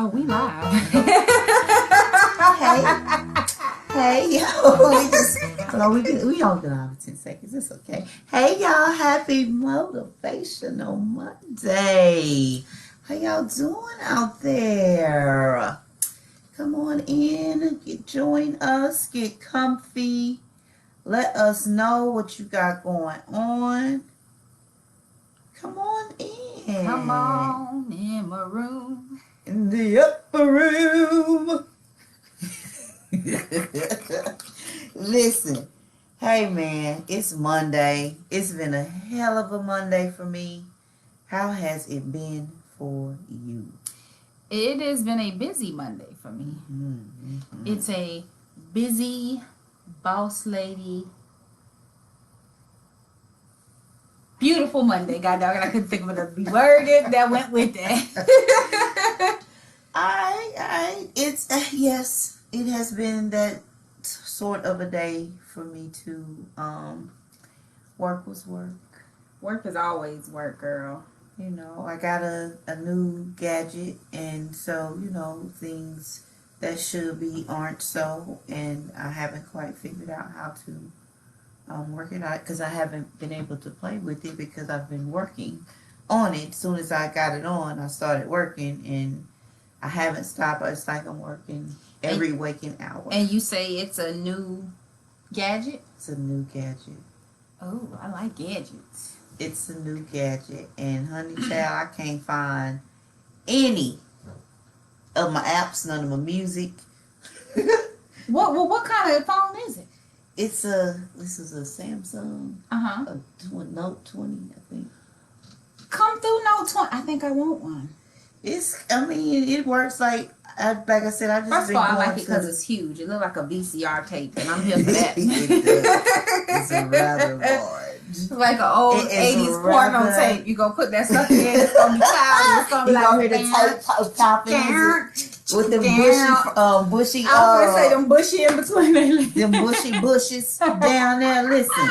Oh, we live. Hey, yo, we don't get off 10 seconds. It's okay. Hey, y'all, happy Motivational Monday. How y'all doing out there? Come on in, join us, get comfy. Let us know what you got going on. Come on in. Come on in my room. In the upper room. Listen, hey man, it's Monday. It's been a hell of a Monday for me. How has it been for you? It has been a busy Monday for me. Mm-hmm. It's a busy boss lady. Beautiful Monday, God dog, and I couldn't think of another word that went with that. It's yes, it has been that sort of a day for me too. Work was work. Work is always work, girl. You know, I got a new gadget, and so, you know, things that should be aren't so, and I haven't quite figured out how to work it out because I haven't been able to play with it because I've been working on it. As soon as I got it on, I started working, and I haven't stopped. It's like I'm working every waking hour. And you say it's a new gadget? It's a new gadget. Oh, I like gadgets. It's a new gadget, and honey child, I can't find any of my apps, none of my music. What kind of phone is it? This is a Samsung, a Note 20, I think. Come through Note 20. I think I want one. It works like I said, I just First been of all, I going like it because it's huge. It looks like a VCR tape, and I'm here for that. It's a rather large. It's like an old 80s porno tape. You gonna put that stuff in, it's gonna be cloudy. It's gonna be like hear the tape popping with the bushy. I was gonna say them bushy in between their legs. Them bushy bushes down there. Listen.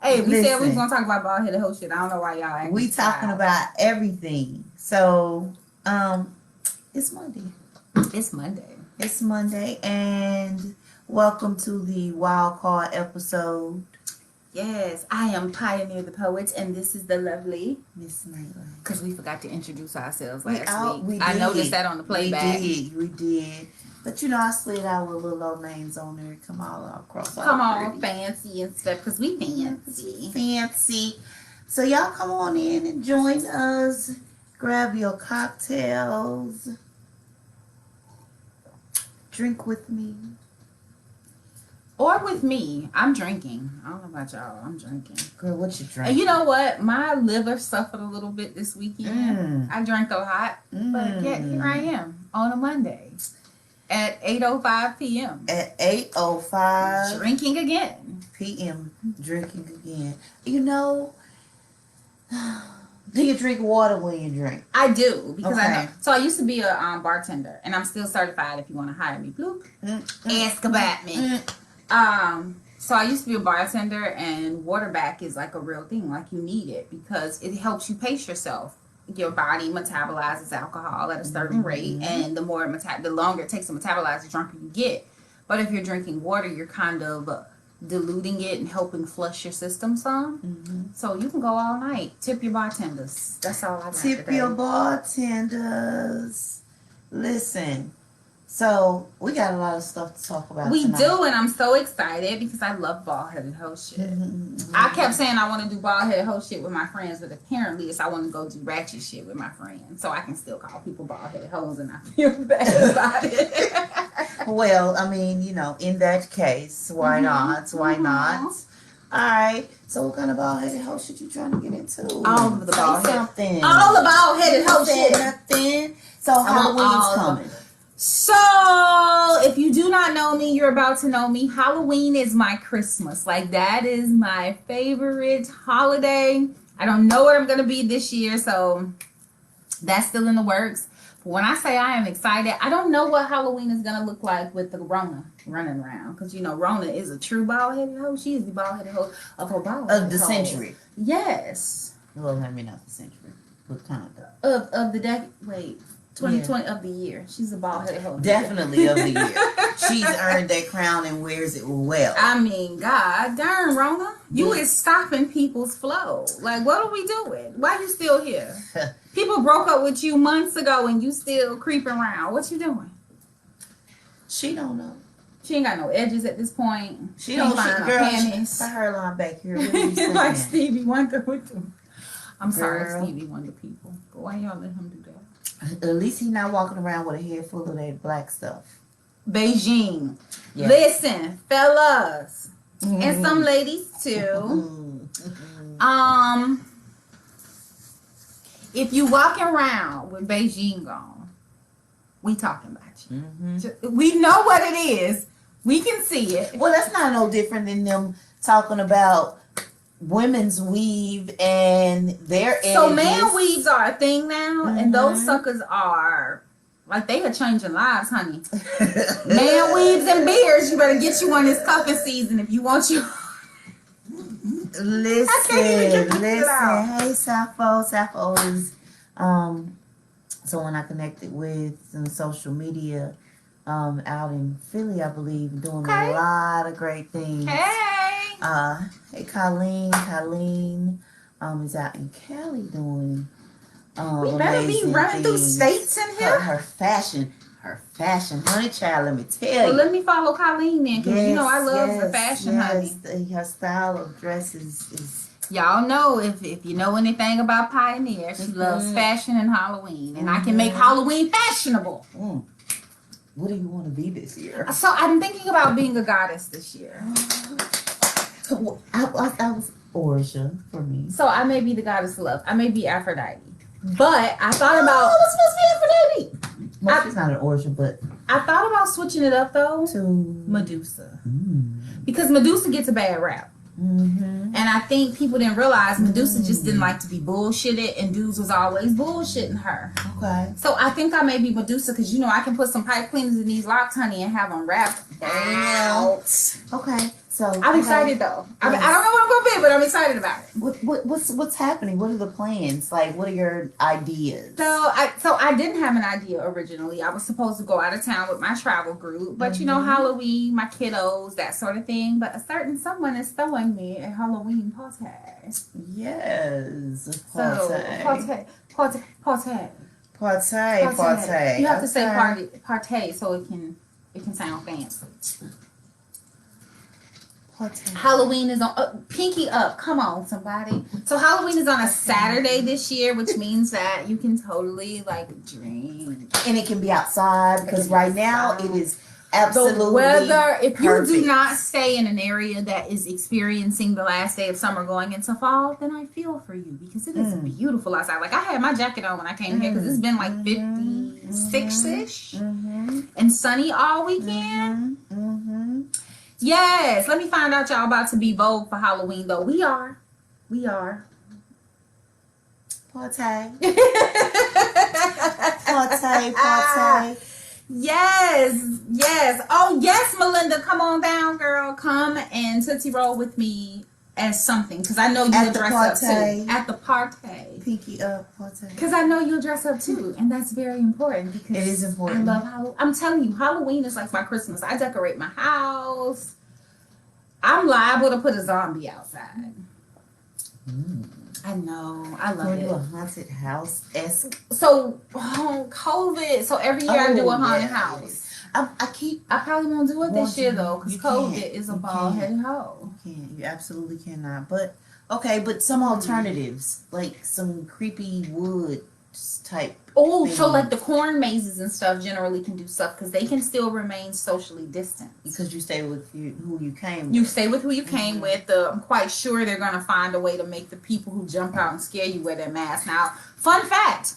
Hey, we said we was gonna talk about bald headed hoe shit. I don't know why y'all acting. We talking about everything. So, it's Monday. It's Monday. It's Monday, and welcome to the wild card episode. Yes, I am Pioneer the Poet, and this is the lovely Miss Nightlight. Because we forgot to introduce ourselves last week. I noticed that on the playback. We did. But you know, I slid out with little old names on there. Come all across. Come on, fancy and stuff, because we fancy. Fancy. So y'all come on in and join us. Grab your cocktails. Drink with me. Or with me. I'm drinking. I don't know about y'all. I'm drinking. Girl, what you drinking? And you know what? My liver suffered a little bit this weekend. I drank a lot. But yet here I am on a Monday at 8:05 p.m. At 8:05 drinking again. p.m. Drinking again. You know, do you drink water when you drink? I do, because I know. So I used to be a bartender, and I'm still certified if you want to hire me. Bloop. Ask about me. So I used to be a bartender, and water back is like a real thing. Like, you need it because it helps you pace yourself. Your body metabolizes alcohol at a certain rate, and the longer it takes to metabolize, the drunker you get. But if you're drinking water, you're kind of diluting it and helping flush your system some. So you can go all night. Tip your bartenders. That's all I got Tip today. your bartenders. Listen. So, we got a lot of stuff to talk about tonight. Do, and I'm so excited because I love bald-headed hoe shit. I kept saying I want to do bald-headed hoe shit with my friends, but apparently it's I want to go do ratchet shit with my friends. So I can still call people bald-headed hoes and I feel bad about it. Well, I mean, you know, in that case, why not? Why not? All right. So, what kind of bald-headed hoe shit you trying to get into? All of the bald-headed. Something. All the bald-headed hoe shit. Nothing. So, Halloween's coming. So, if you do not know me, you're about to know me. Halloween is my Christmas. Like, that is my favorite holiday. I don't know where I'm going to be this year, so that's still in the works. But when I say I am excited, I don't know what Halloween is going to look like with the Rona running around. Because, you know, Rona is a true bald-headed hoe. She is the bald-headed hoe of her bald-headed Of the century. Yes. Well, I mean, not the century. What kind of the decade. Wait. 2020 of the year. She's a bald headed hoe. Definitely of the year. She's earned that crown and wears it well. I mean, God darn, Rona, you is stopping people's flow. Like, what are we doing? Why you still here? People broke up with you months ago and you still creeping around. What you doing? She don't know. She ain't got no edges at this point. She don't find girl, panties. her hairline back here. What are you saying? Like Stevie Wonder with them. I'm sorry, Girl. Stevie Wonder people. But why y'all let him do that? At least he's not walking around with a head full of that black stuff. Beijing. Yeah. Listen, fellas. Mm-hmm. And some ladies too. If you walking around with Beijing on, we talking about you. Mm-hmm. We know what it is. We can see it. Well, that's not no different than them talking about women's weave and their edges. So man weaves are a thing now, and those Mhm. suckers are like they are changing lives, honey. Man weaves and beards. You better get you one this cuffing season if you want you. Listen. out. Hey, Sappho. Sappho is someone I connected with on social media out in Philly, I believe, doing Okay. a lot of great things. Hey. Hey, Colleen. Colleen is out in Cali doing We better be amazing running through things. states in here. Her fashion, honey child. Let me tell Well, you. let me follow Colleen then, because you know I love the fashion, honey. Her style of dresses is Y'all know if you know anything about Pioneer, she loves fashion and Halloween, and I can make Halloween fashionable. What do you want to be this year? So I'm thinking about being a goddess this year. I was Orgia for me. So I may be the goddess of love. I may be Aphrodite. But I thought about it's supposed to be Aphrodite. Well, she's not an Orgia, but I thought about switching it up though to Medusa. Because Medusa gets a bad rap. Mm-hmm. And I think people didn't realize Medusa just didn't like to be bullshitted, and dudes was always bullshitting her. Okay. So I think I may be Medusa, because you know I can put some pipe cleaners in these locks, honey, and have them wrapped out. Okay. So I'm excited though. I don't know what I'm gonna be, but I'm excited about it. What's happening? What are the plans? Like, what are your ideas? So I didn't have an idea originally. I was supposed to go out of town with my travel group, but you know, Halloween, my kiddos, that sort of thing. But a certain someone is throwing me a Halloween party. Yes. So party. Party. You have to say party so it can sound fancy. Halloween is on pinky up. Come on, somebody. So Halloween is on a Saturday this year, which means that you can totally like drink, and it can be outside because right now it is absolutely the weather. If you perfect. do not stay in an area that is experiencing the last day of summer going into fall, then I feel for you, because it is beautiful outside. Like I had my jacket on when I came here because it's been like 56-ish and sunny all weekend. Yes, let me find out y'all about to be Vogue for Halloween though. We are. Party. Yes. Oh yes, Melinda, come on down, girl. Come and Tootsie Roll with me as something, because I know you'll dress up too. At the party. Pinky up party. Because I know you'll dress up too, and that's very important. Because it is important. I love Halloween. I'm telling you, Halloween is like my Christmas. I decorate my house. I'm liable to put a zombie outside. I know. I love it. A haunted house-esque. So, COVID. So every year I do a haunted house. I probably won't do it this year though, because You COVID can't. is a You bald-headed hoe. You absolutely cannot. But okay, but some alternatives, like some creepy wood type. Oh, so like the corn mazes and stuff generally can do stuff because they can still remain socially distant. Because you stay with who you came with. You stay with who you came with. I'm quite sure they're going to find a way to make the people who jump out and scare you wear their mask. Now, fun fact,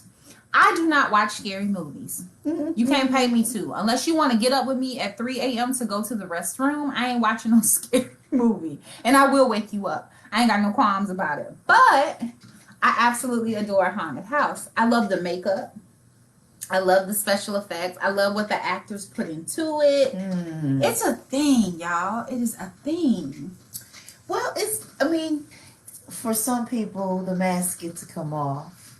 I do not watch scary movies. You can't pay me to. Unless you want to get up with me at 3 a.m. to go to the restroom, I ain't watching no scary movie. And I will wake you up. I ain't got no qualms about it. But I absolutely adore Haunted House. I love the makeup. I love the special effects. I love what the actors put into it. It's a thing, y'all. It is a thing. Well, for some people, the mask gets to come off.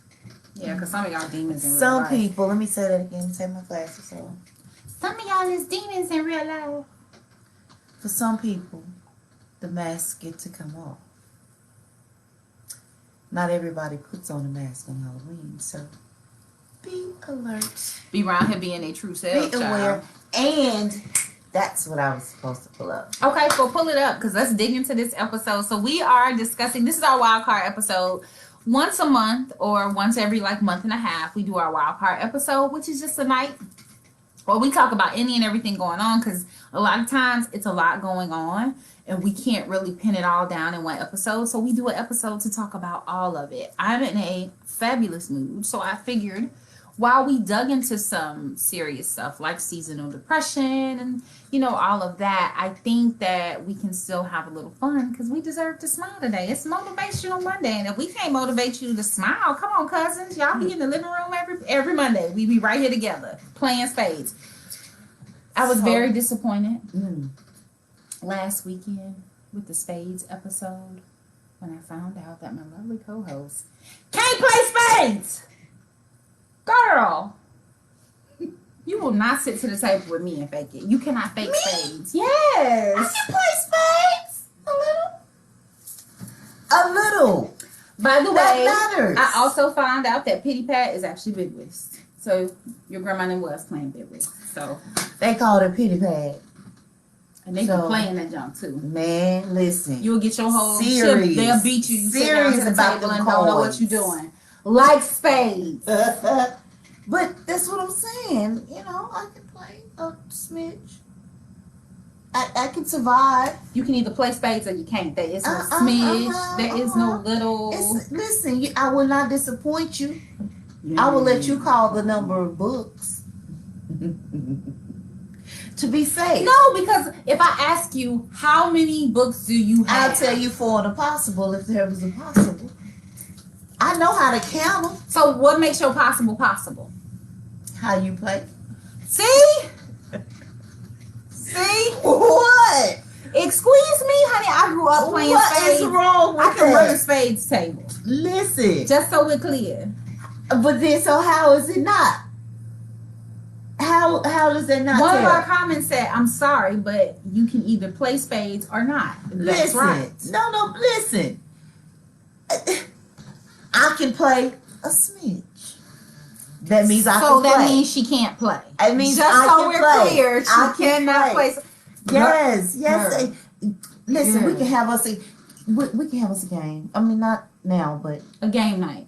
Yeah, because some of y'all demons in real Some life. people, let me say that again. Take my glasses off. Some of y'all is demons in real life. For some people, the masks get to come off. Not everybody puts on a mask on Halloween, so be alert. Be around here being a true self, Be aware. And that's what I was supposed to pull up. Okay, so pull it up because let's dig into this episode. So we are discussing, this is our wild card episode. Once a month or once every month and a half, we do our wild card episode, which is just a night where we talk about any and everything going on, because a lot of times it's a lot going on and we can't really pin it all down in one episode. So we do an episode to talk about all of it. I'm in a fabulous mood, so I figured while we dug into some serious stuff like seasonal depression and, all of that, I think that we can still have a little fun because we deserve to smile today. It's Motivational Monday, and if we can't motivate you to smile, come on, cousins. Y'all be in the living room every Monday. We be right here together playing spades. I was very disappointed last weekend with the spades episode when I found out that my lovely co-host can't play spades. Girl, you will not sit to the table with me and fake it. You cannot fake spades. Yes. I can play spades a little. By the That way, matters. I also found out that Pity Pat is actually bid whist. So your grandma was playing bid whist. So they call it pity pad. and they be playing that junk too. Man, listen. You'll get your whole Serious. chip. They'll beat you. You sit down to the About table them and don't know what coins. you're doing. Like spades. But that's what I'm saying. I can play a smidge. I can survive. You can either play spades or you can't. There is no smidge. There is no little. Listen, I will not disappoint you. I will let you call the number of books to be safe. No, because if I ask you how many books do you have, I'll tell you for an impossible if there was a possible. I know how to count them. So what makes your possible possible? How you play? See? See? What? Excuse me, honey. I grew up playing What spades. is wrong with I can run a that? spades table. Listen. Just so we're clear. But then, so how is it not? How does that not One of tell? our comments said, I'm sorry, but you can either play spades or not. That's Listen. right. No, listen. I can play a smidge. That means I So can that play. means she can't play. It means Just I so can we're play. clear, she I can cannot play. Yes. Girl. Listen, we Girl. can have us a game. I mean, not now, but A game night.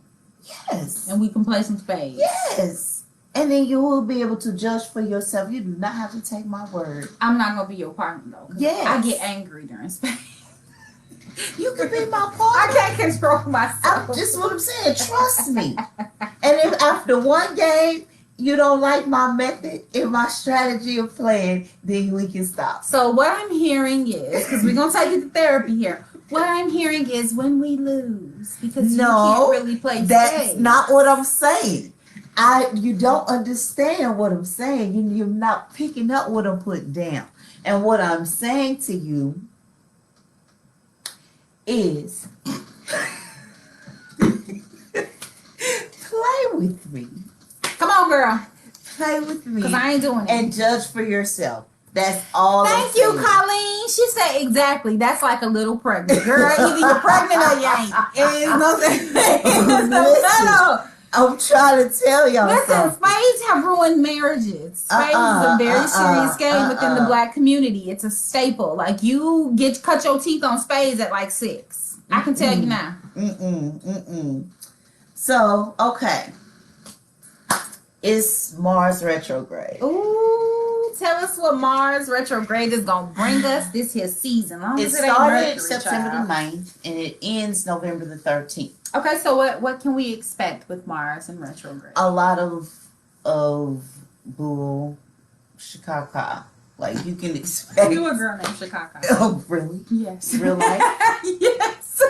yes. And we can play some spades. Yes. And then you will be able to judge for yourself. You do not have to take my word. I'm not going to be your partner, though. 'Cause Yes. I get angry during spades. You can be my I partner. can't control myself. Just what I'm saying. Trust me. And if after one game you don't like my method and my strategy of playing, then we can stop. So what I'm hearing is, because we're going to take you to therapy here. What I'm hearing is when we lose, because you can't really play That's spades. not what I'm saying. You don't understand what I'm saying. You're not picking up what I'm putting down. And what I'm saying to you is play with me. Come on, girl. Play with me. Because I ain't doing it. And judge for yourself. That's all. Thank you, Colleen. She said exactly. That's like a little pregnant. Girl, either you're pregnant or you ain't. It's no. I'm trying to tell y'all Listen, something. spades have ruined marriages. Spades is a very serious game within the black community. It's a staple. Like you cut your teeth on spades at like 6. I can tell you now. So, okay. It's Mars retrograde. Ooh, tell us what Mars retrograde is gonna bring us this here season. Long It as it ain't started Mercury, September child. the 9th and it ends November the 13th. Okay, so what can we expect with Mars and retrograde? A lot of bull Chicago. Like you can expect. You a girl named Chicago. Oh, really? Yes. Real life? Yes.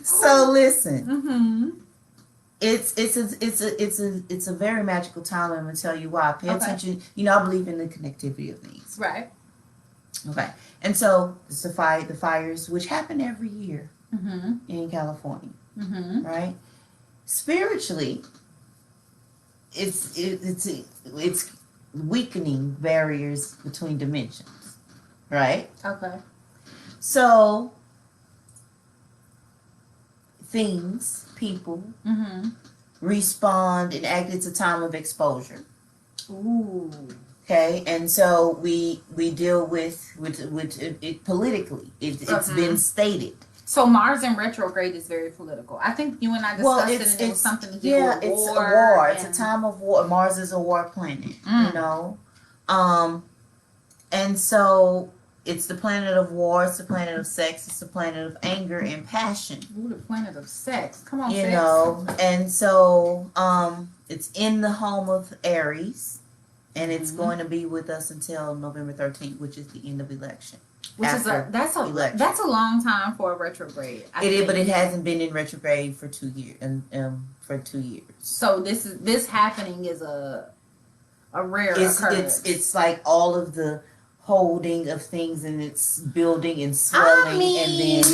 So listen. Mm-hmm. It's a very magical time. I'm gonna tell you why. Pay attention. I believe in the connectivity of things. Right. Okay. And so it's the fires, which happen every year Mm-hmm. in California. Mm-hmm. right? Spiritually, it's weakening barriers between dimensions, right? Okay. So things, people Mm-hmm. respond and act. It's a time of exposure. Ooh. Okay, and so we deal with it politically. It's been stated. So Mars in retrograde is very political. I think you and I discussed it, and it was something to do with it's war. a war. It's a time of war. Mars is a war planet. You know, and so it's the planet of war. It's the planet of sex. It's the planet of anger and passion. Ooh, the planet of sex. Come on, you sex. know, and so it's in the home of Aries. And it's going to be with us until November 13th, which is the end of election. Which is that's a long time for a retrograde. But it hasn't been in retrograde for 2 years. For 2 years. So this happening is a rare occurrence. It's like all of the holding of things, and it's building and swelling, and then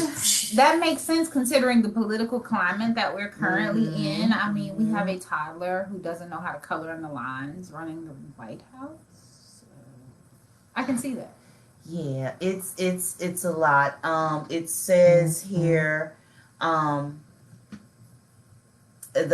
that makes sense considering the political climate that we're currently in. I mean, we have a toddler who doesn't know how to color in the lines running the White House. I can see that. Yeah, it's a lot. It says here, the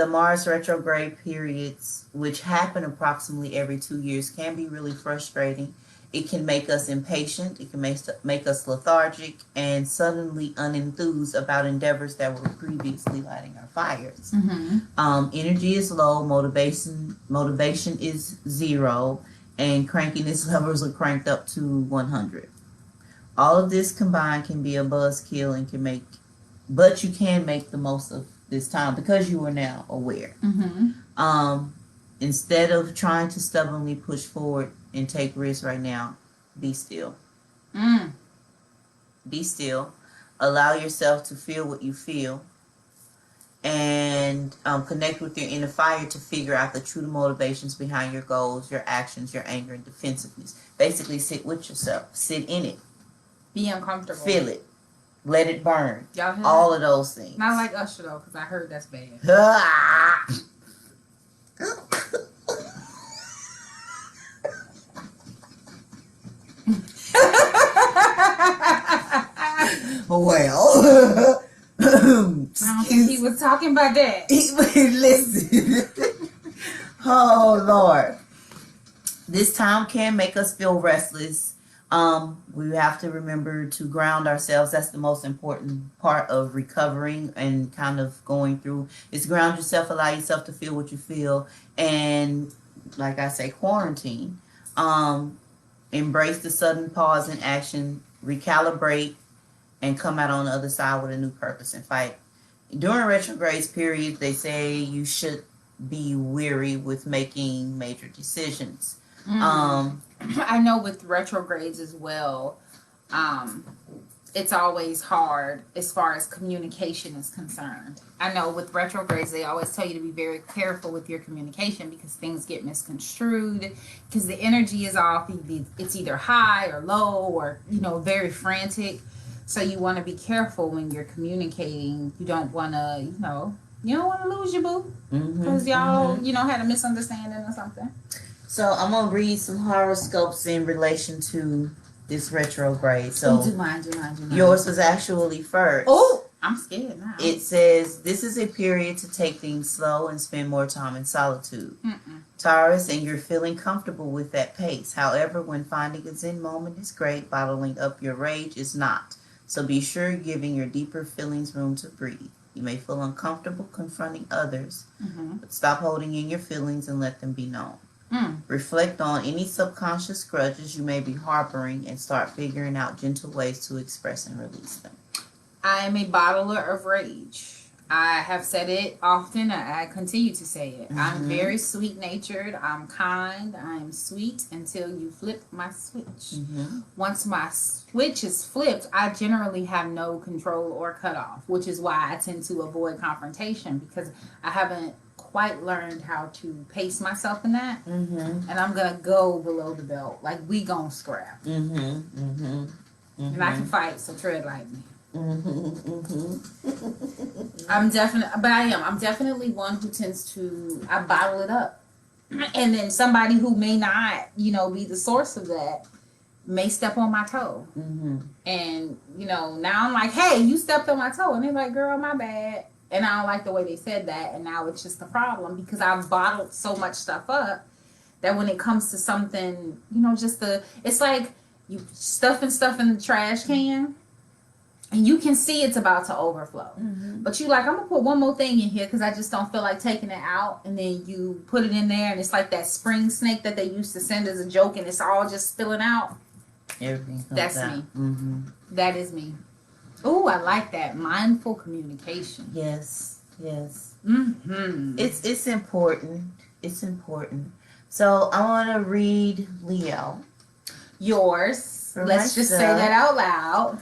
Mars retrograde periods, which happen approximately every 2 years, can be really frustrating. It can make us impatient. It can make us lethargic and suddenly unenthused about endeavors that were previously lighting our fires. Energy is low. Motivation is 0, and crankiness levels are cranked up to 100. All of this combined can be a buzzkill and but you can make the most of this time because you are now aware. Instead of trying to stubbornly push forward and take risks right now, be still. Be still. Allow yourself to feel what you feel, and connect with your inner fire to figure out the true motivations behind your goals, your actions, your anger, and defensiveness. Basically, sit with yourself. Sit in it. Be uncomfortable. Feel it. Let it burn. Y'all heard all that? Of those things. Not like Usher though, because I heard that's bad. Well, I don't think he was talking about that. Listen. Oh Lord, this time can make us feel restless. We have to remember to ground ourselves. That's the most important part of recovering and kind of going through is ground yourself, allow yourself to feel what you feel, and like I say, quarantine. Embrace the sudden pause in action, recalibrate, and come out on the other side with a new purpose and fight. During retrograde periods, they say you should be weary with making major decisions. I know with retrogrades as well, it's always hard as far as communication is concerned. I know with retrogrades, they always tell you to be very careful with your communication because things get misconstrued, because the energy is off. It's either high or low or, very frantic. So you want to be careful when you're communicating. You don't want to, you don't want to lose your boo because y'all, had a misunderstanding or something. So I'm going to read some horoscopes in relation to this retrograde. So do mine. Yours was actually first. Oh, I'm scared now. It says, this is a period to take things slow and spend more time in solitude. Taurus, and you're feeling comfortable with that pace. However, when finding a zen moment is great, bottling up your rage is not. So be sure you're giving your deeper feelings room to breathe. You may feel uncomfortable confronting others, but stop holding in your feelings and let them be known. Reflect on any subconscious grudges you may be harboring and start figuring out gentle ways to express and release them. I am a bottler of rage. I have said it often. I continue to say it. I'm very sweet-natured. I'm kind. I'm sweet until you flip my switch. Once my switch is flipped, I generally have no control or cutoff, which is why I tend to avoid confrontation because I haven't quite learned how to pace myself in that. And I'm going to go below the belt. Like, we going to scrap. And I can fight, so tread lightly. I'm definitely one who tends to, I bottle it up. And then somebody who may not, be the source of that may step on my toe. And, now I'm like, hey, you stepped on my toe. And they're like, girl, my bad. And I don't like the way they said that. And now it's just a problem because I've bottled so much stuff up that when it comes to something, it's like you stuffing stuff in the trash can. And you can see it's about to overflow. But you like, I'm going to put one more thing in here because I just don't feel like taking it out. And then you put it in there and it's like that spring snake that they used to send as a joke and it's all just spilling out. Everything comes That's out. me. That is me. Oh, I like that. Mindful communication. Yes. Mm-hmm. It's important. It's important. So I want to read Leo. Yours. Let's just say that out loud.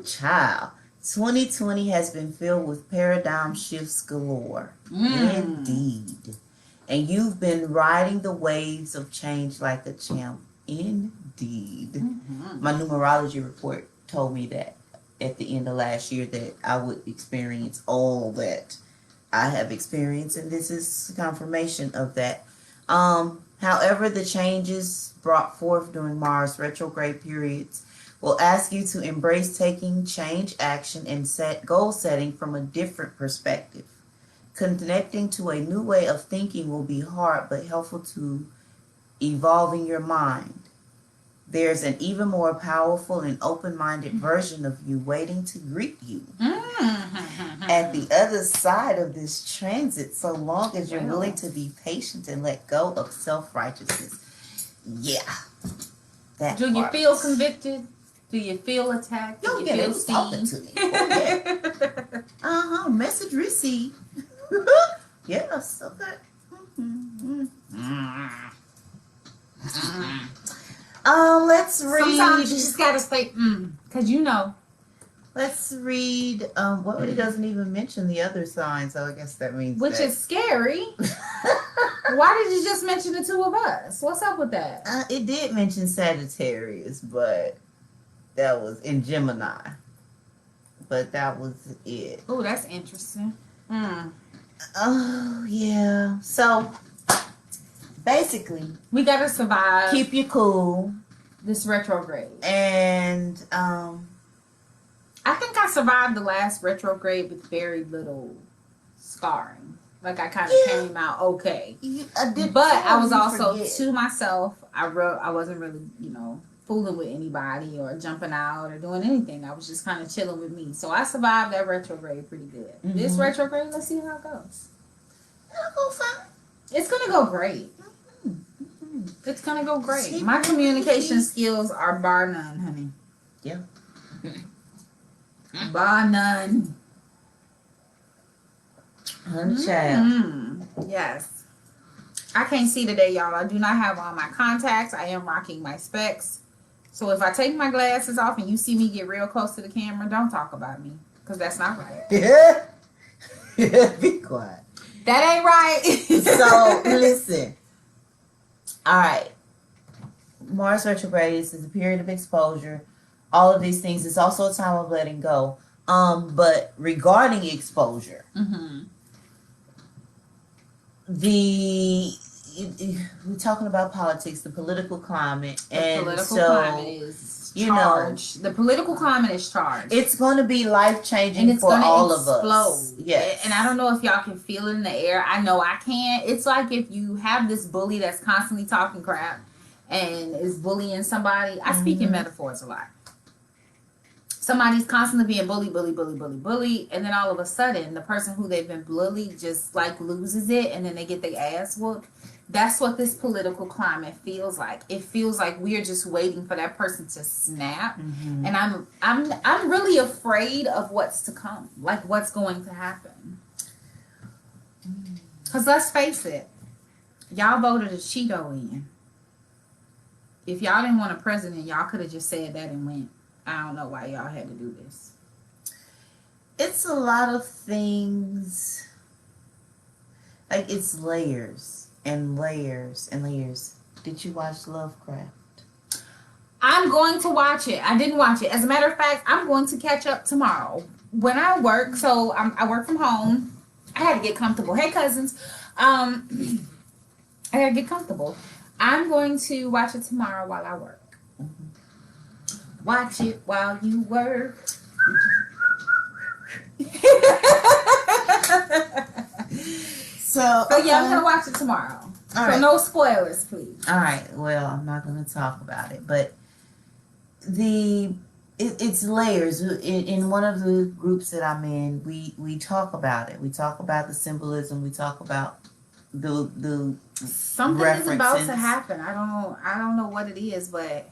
Child. 2020 has been filled with paradigm shifts galore. Indeed. And you've been riding the waves of change like a champ. Indeed. My numerology report told me that at the end of last year that I would experience all that I have experienced, and this is confirmation of that. However, the changes brought forth during Mars retrograde periods will ask you to embrace taking change action and set goal setting from a different perspective. Connecting to a new way of thinking will be hard but helpful to evolving your mind. There's an even more powerful and open-minded version of you waiting to greet you at the other side of this transit, so long as you're willing to be patient and let go of self-righteousness. Yeah. Do you feel convicted? Do you feel attacked? Do you feel seen? Talking to me. Message received. Yes. Okay. Let's read. Sometimes you just gotta say, because Let's read. Well, it doesn't even mention the other sign, so I guess that means which is scary. Why did you just mention the two of us? What's up with that? It did mention Sagittarius, but that was in Gemini. But that was it. Oh, that's interesting. Oh yeah. So basically, we gotta survive. Keep you cool. This retrograde. And I think I survived the last retrograde with very little scarring. Like I kind of came out okay. I was also to myself. I wasn't really, fooling with anybody or jumping out or doing anything. I was just kind of chilling with me. So I survived that retrograde pretty good. This retrograde, let's see how it goes. It'll go fine. It's gonna go great. It's gonna go great. My communication skills are bar none, honey. Yeah. Bar none. Child. Yes. I can't see today, y'all. I do not have on my contacts. I am rocking my specs. So if I take my glasses off and you see me get real close to the camera, don't talk about me. Because that's not right. Yeah. Be quiet. That ain't right. So, listen. All right. Mars retrograde is a period of exposure. All of these things. It's also a time of letting go. But regarding exposure, we're talking about politics, the political climate, climate is charged. The political climate is charged. It's going to be life changing for all of us. Yes, and I don't know if y'all can feel it in the air. I know I can. It's like if you have this bully that's constantly talking crap and is bullying somebody. I speak in metaphors a lot. Somebody's constantly being bully, and then all of a sudden, the person who they've been bullied just like loses it, and then they get their ass whooped. That's what this political climate feels like. It feels like we're just waiting for that person to snap, and I'm really afraid of what's to come, like what's going to happen. Because let's face it, y'all voted a Cheeto in. If y'all didn't want a president, y'all could have just said that and went. I don't know why y'all had to do this. It's a lot of things. Like, it's layers and layers and layers. Did you watch Lovecraft? I'm going to watch it. I didn't watch it. As a matter of fact, I'm going to catch up tomorrow when I work. So I work from home. I had to get comfortable. Hey, cousins. I had to get comfortable. I'm going to watch it tomorrow while I work. Watch it while you work. So yeah, I'm gonna watch it tomorrow. All so right. no spoilers, please. All right. Well, I'm not going to talk about it, but it's layers. In one of the groups that I'm in, we talk about it. We talk about the symbolism. We talk about the Something is about to references. happen. I don't know what it is, but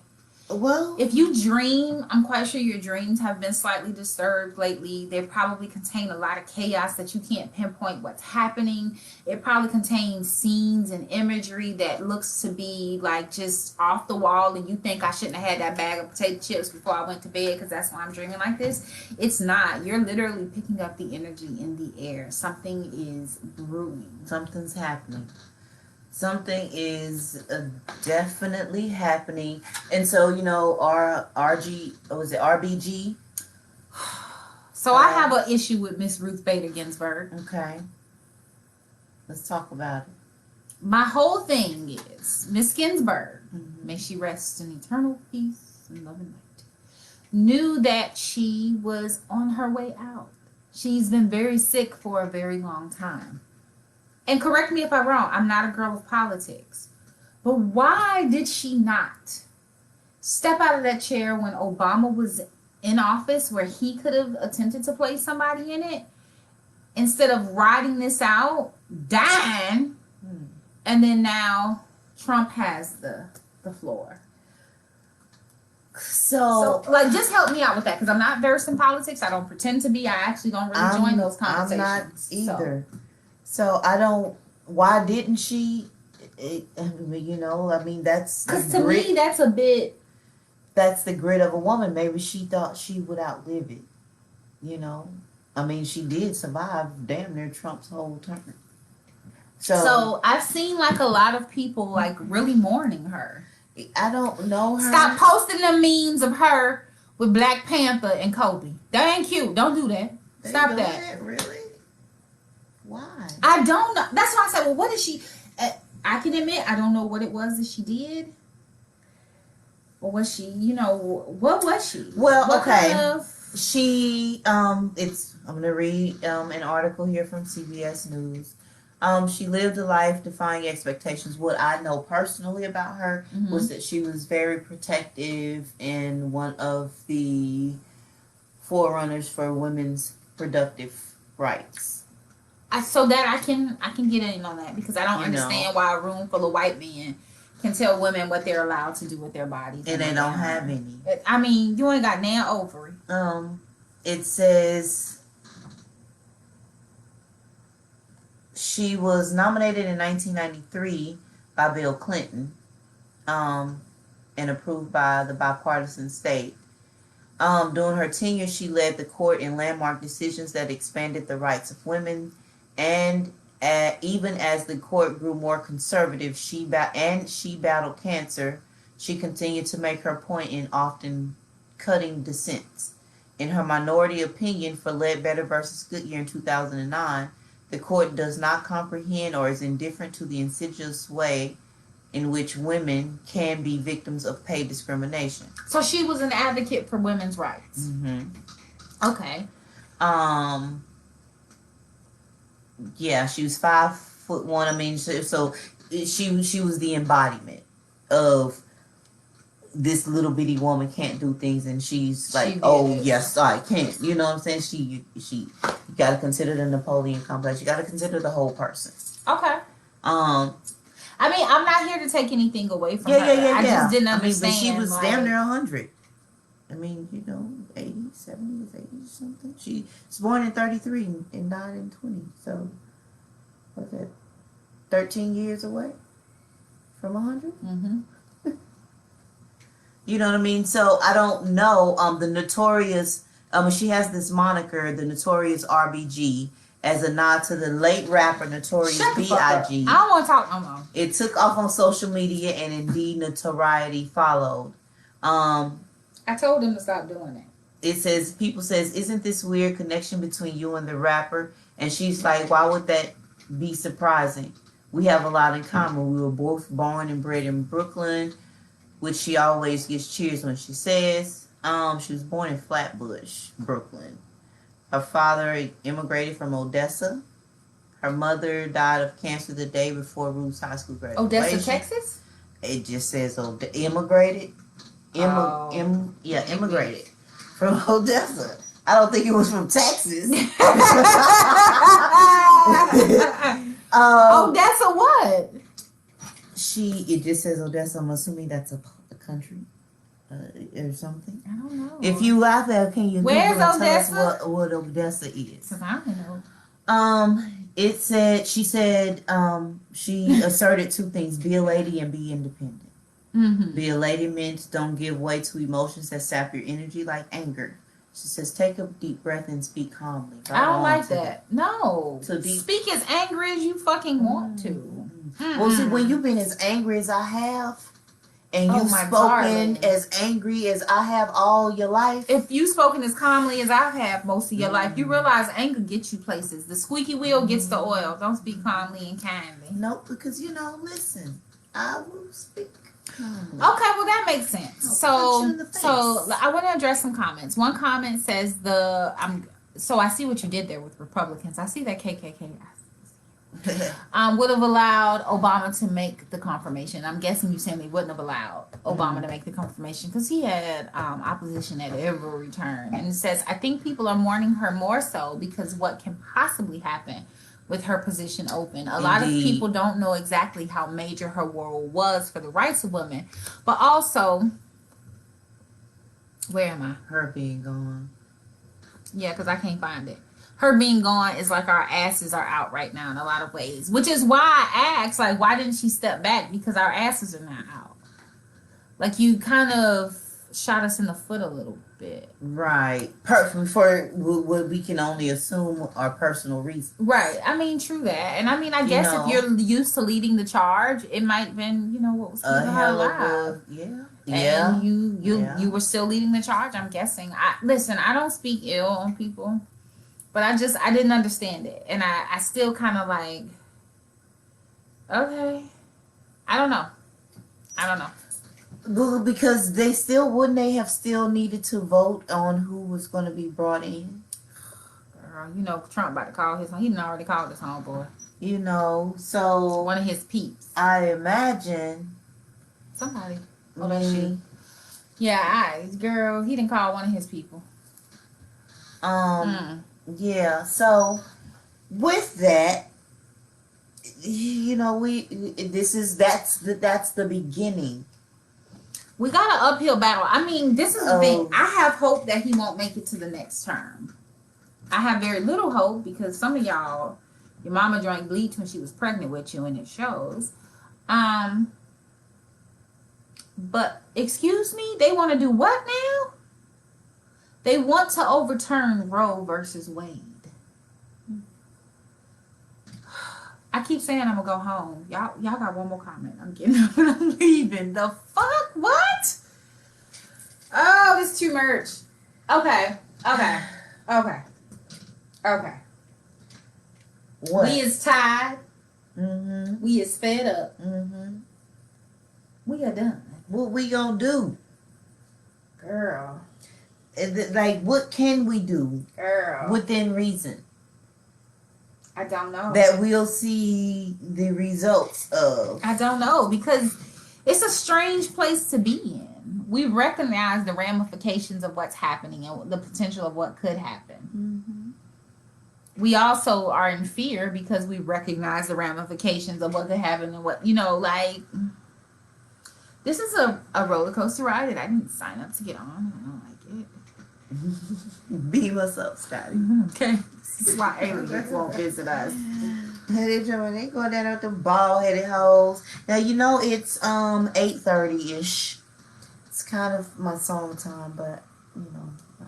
Well, if you dream, I'm quite sure your dreams have been slightly disturbed lately. They probably contain a lot of chaos that you can't pinpoint what's happening. It probably contains scenes and imagery that looks to be like just off the wall, and you think I shouldn't have had that bag of potato chips before I went to bed because that's why I'm dreaming like this. It's not. You're literally picking up the energy in the air. Something is brewing. something's happening. Something is definitely happening. And so, RBG? So I have an issue with Miss Ruth Bader Ginsburg. Okay. Let's talk about it. My whole thing is Miss Ginsburg, Mm-hmm. may she rest in eternal peace and love and light, knew that she was on her way out. She's been very sick for a very long time. And correct me if I'm wrong, I'm not a girl of politics. But why did she not step out of that chair when Obama was in office where he could have attempted to place somebody in it instead of riding this out, dying, and then now Trump has the floor. So, like, just help me out with that because I'm not versed in politics. I don't pretend to be. I actually don't really join those conversations. I'm not either. So I don't. Why didn't she? That's because the to grit. me that's a bit. That's the grit of a woman. Maybe she thought she would outlive it. She did survive damn near Trump's whole term. So I've seen like a lot of people like really mourning her. I don't know her. Stop posting them memes of her with Black Panther and Kobe. That ain't cute. Don't do that. They Stop doing that. it? Really? Why? I don't know. That's why I said, well, what did she? I can admit I don't know what it was that she did. Or was she? What was she? Well, what okay. Kind of, She I'm gonna read an article here from CBS News. She lived a life defying expectations. What I know personally about her was that she was very protective and one of the forerunners for women's productive rights. so that I can get in on that because I don't understand why a room full of white men can tell women what they're allowed to do with their bodies. And they don't have any. I mean, you ain't got nan ovary. It says she was nominated in 1993 by Bill Clinton, and approved by the bipartisan state. During her tenure, she led the court in landmark decisions that expanded the rights of women, and even as the court grew more conservative, she battled cancer. She continued to make her point in often cutting dissents. In her minority opinion for Ledbetter versus Goodyear in 2009, the court does not comprehend or is indifferent to the insidious way in which women can be victims of pay discrimination. So she was an advocate for women's rights. Okay. Yeah, she was 5'1". I mean, so she was the embodiment of this little bitty woman can't do things, and she's like, oh yes, I can't. You know what I'm saying? You got to consider the Napoleon complex. You got to consider the whole person. Okay. I mean, I'm not here to take anything away from her. I just didn't understand. But she was damn near 100. I mean, 80, 70, 80 something. She was born in 33 and died in 20. So, what's that? 13 years away from 100? You know what I mean? So, I don't know. The notorious, she has this moniker, the Notorious RBG, as a nod to the late rapper Notorious B.I.G. I don't want to talk no more. It took off on social media and indeed notoriety followed. I told him to stop doing it. It says, people says, isn't this weird connection between you and the rapper? And she's like, why would that be surprising? We have a lot in common. We were both born and bred in Brooklyn, which she always gets cheers when she says. She was born in Flatbush, Brooklyn. Her father immigrated from Odessa. Her mother died of cancer the day before Ruth's high school graduation. Odessa, Texas? It just says immigrated. Immigrated from Odessa. I don't think it was from Texas. Odessa what? It just says Odessa. I'm assuming that's a country or something. I don't know. If you out there, can you Where's Google and Odessa? tell us what Odessa is? Because I don't know. It said, she asserted two things: be a lady and be independent. Mm-hmm. Be a lady means don't give way to emotions that sap your energy like anger. She says, take a deep breath and speak calmly. I don't like that. No. Speak as angry as you fucking want to. Mm-hmm. Well, see, when you've been as angry as I have, and you've spoken darling. as angry as I have all your life. If you've spoken as calmly as I have most of your life, you realize anger gets you places. The squeaky wheel gets the oil. Don't speak calmly and kindly. Nope, because, listen, I will speak. Okay, well that makes sense. So I want to address some comments. One comment says so I see what you did there with Republicans. I see that KKK would have allowed Obama to make the confirmation. I'm guessing you're saying they wouldn't have allowed Obama to make the confirmation because he had opposition at every turn. And it says, I think people are mourning her more so because what can possibly happen with her position open. A lot of people don't know exactly how major her role was for the rights of women. But also, where am I? Her being gone. Yeah, because I can't find it. Her being gone is like our asses are out right now in a lot of ways. Which is why I asked, like, why didn't she step back? Because our asses are not out. Like, you kind of shot us in the foot a little bit. Right. For what we can only assume are personal reasons. Right. I mean, true that. And I mean, I guess if you're used to leading the charge, it might have been, what was keeping her alive. And you were still leading the charge, I'm guessing. Listen, I don't speak ill on people, but I didn't understand it. And I still kind of like, okay. I don't know. Because wouldn't they have still needed to vote on who was going to be brought in? Girl, Trump about to call he done already called his homeboy. So one of his peeps. I imagine somebody. Oh, that's you. Yeah, girl, he didn't call one of his people. Yeah. So with that, that's the beginning. We got an uphill battle. I mean, this is the thing. I have hope that he won't make it to the next term. I have very little hope because some of y'all, your mama drank bleach when she was pregnant with you and it shows. But, excuse me, they want to do what now? They want to overturn Roe versus Wade. I keep saying I'm going to go home. Y'all got one more comment. I'm getting up and I'm leaving. The fuck? What? Oh, this is too much. Okay. What? We is tired. Mm-hmm. We is fed up. Mm-hmm. We are done. What we gonna do? Girl. Like, what can we do? Girl. Within reason? I don't know. That we'll see the results of. I don't know, because it's a strange place to be in. We recognize the ramifications of what's happening and the potential of what could happen. Mm-hmm. We also are in fear because we recognize the ramifications of what could happen and what, this is a roller coaster ride that I didn't sign up to get on. I don't like it. Beam us up, Scotty. Okay. This is why aliens won't visit us. They go down with the bald-headed hoes. Now, it's 8:30-ish. It's kind of my song time, but, I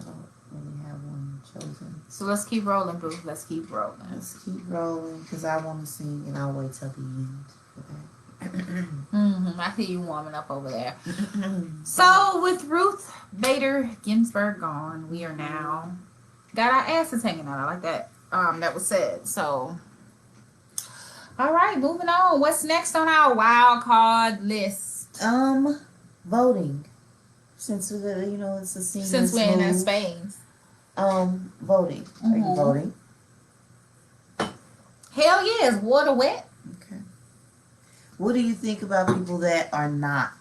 don't really have one chosen. So let's keep rolling, boo. Let's keep rolling. Let's keep rolling, because I want to sing, and I'll wait till the end for that. I see you warming up over there. So with Ruth Bader Ginsburg gone, we are now got our asses hanging out. I like that. That was said. So, all right, moving on. What's next on our wild card list? Voting. Since it's a senior. Since we're in that space. Voting. Are you voting? Hell yeah, is water wet? Okay. What do you think about people that are not?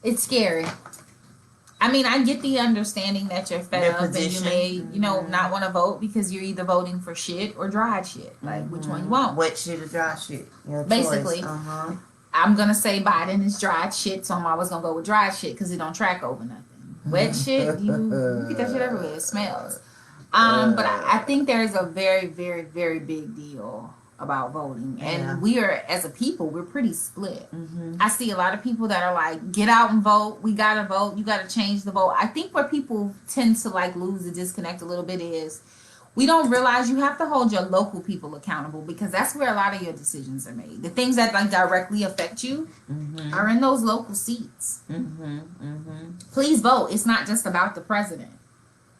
It's scary. I mean, I get the understanding that you're fed up and you may, not want to vote because you're either voting for shit or dried shit. Like, which one you want? Wet shit or dry shit? Basically. I'm going to say Biden is dried shit, so I'm always going to go with dried shit because it don't track over nothing. Wet shit, you get that shit everywhere. It smells. But I think there is a very, very, very big deal about voting. And we are, as a people, we're pretty split. I see a lot of people that are like, get out and vote. We got to vote. You got to change the vote. I think where people tend to like lose the disconnect a little bit is we don't realize you have to hold your local people accountable because that's where a lot of your decisions are made. The things that like directly affect you are in those local seats. Please vote. It's not just about the president.